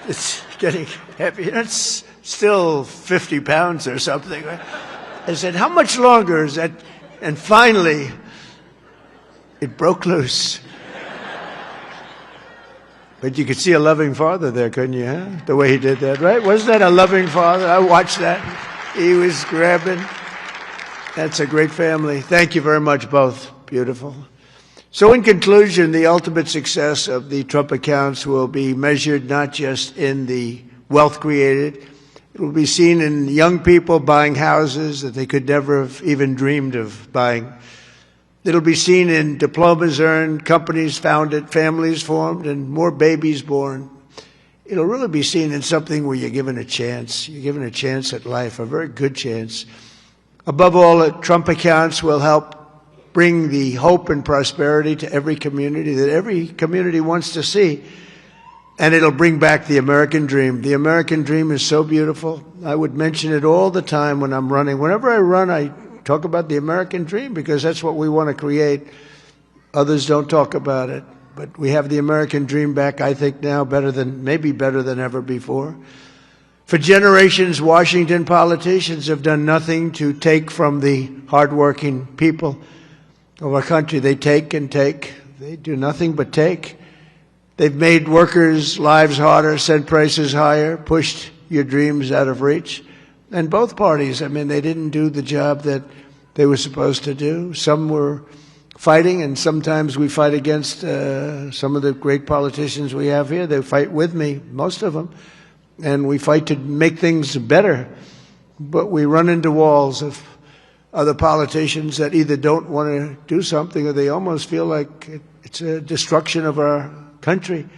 [SPEAKER 12] It's getting heavy. It's still 50 pounds or something. Right? I said, how much longer is that? And finally, it broke loose. But you could see a loving father there, couldn't you? Huh? The way he did that, right? Wasn't that a loving father? I watched that. He was grabbing. That's a great family. Thank you very much, both. Beautiful. So in conclusion, the ultimate success of the Trump accounts will be measured not just in the wealth created. It will be seen in young people buying houses that they could never have even dreamed of buying. It'll be seen in diplomas earned, companies founded, families formed, and more babies born. It'll really be seen in something where you're given a chance. You're given a chance at life, a very good chance. Above all, the Trump accounts will help bring the hope and prosperity to every community that every community wants to see. And it'll bring back the American dream. The American dream is so beautiful. I would mention it all the time when I'm running. Whenever I run, I talk about the American dream because that's what we want to create. Others don't talk about it. But we have the American dream back, I think, now maybe better than ever before. For generations, Washington politicians have done nothing to take from the hardworking people of our country. They take and take. They do nothing but take. They've made workers' lives harder, sent prices higher, pushed your dreams out of reach. And both parties, they didn't do the job that they were supposed to do. Some were fighting, and sometimes we fight against some of the great politicians we have here. They fight with me, most of them, and we fight to make things better. But we run into walls of other politicians that either don't want to do something or they almost feel like it's a destruction of our country.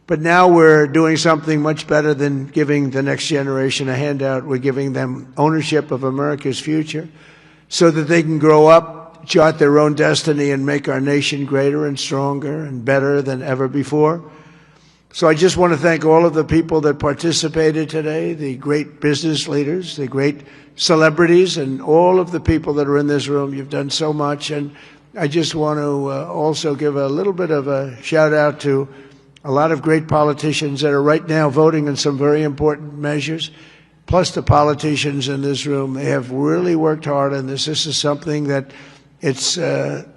[SPEAKER 12] But now we're doing something much better than giving the next generation a handout. We're giving them ownership of America's future so that they can grow up, chart their own destiny, and make our nation greater and stronger and better than ever before. So I just want to thank all of the people that participated today, the great business leaders, the great celebrities, and all of the people that are in this room. You've done so much. And I just want to also give a little bit of a shout out to a lot of great politicians that are right now voting on some very important measures, plus the politicians in this room. They have really worked hard on this. This is something that it's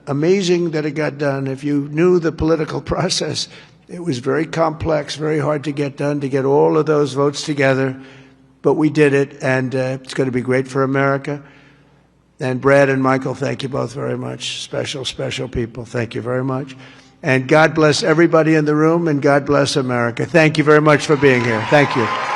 [SPEAKER 12] amazing that it got done. If you knew the political process, it was very complex, very hard to get done, to get all of those votes together. But we did it, and it's going to be great for America. And Brad and Michael, thank you both very much. Special, special people. Thank you very much. And God bless everybody in the room, and God bless America. Thank you very much for being here. Thank you.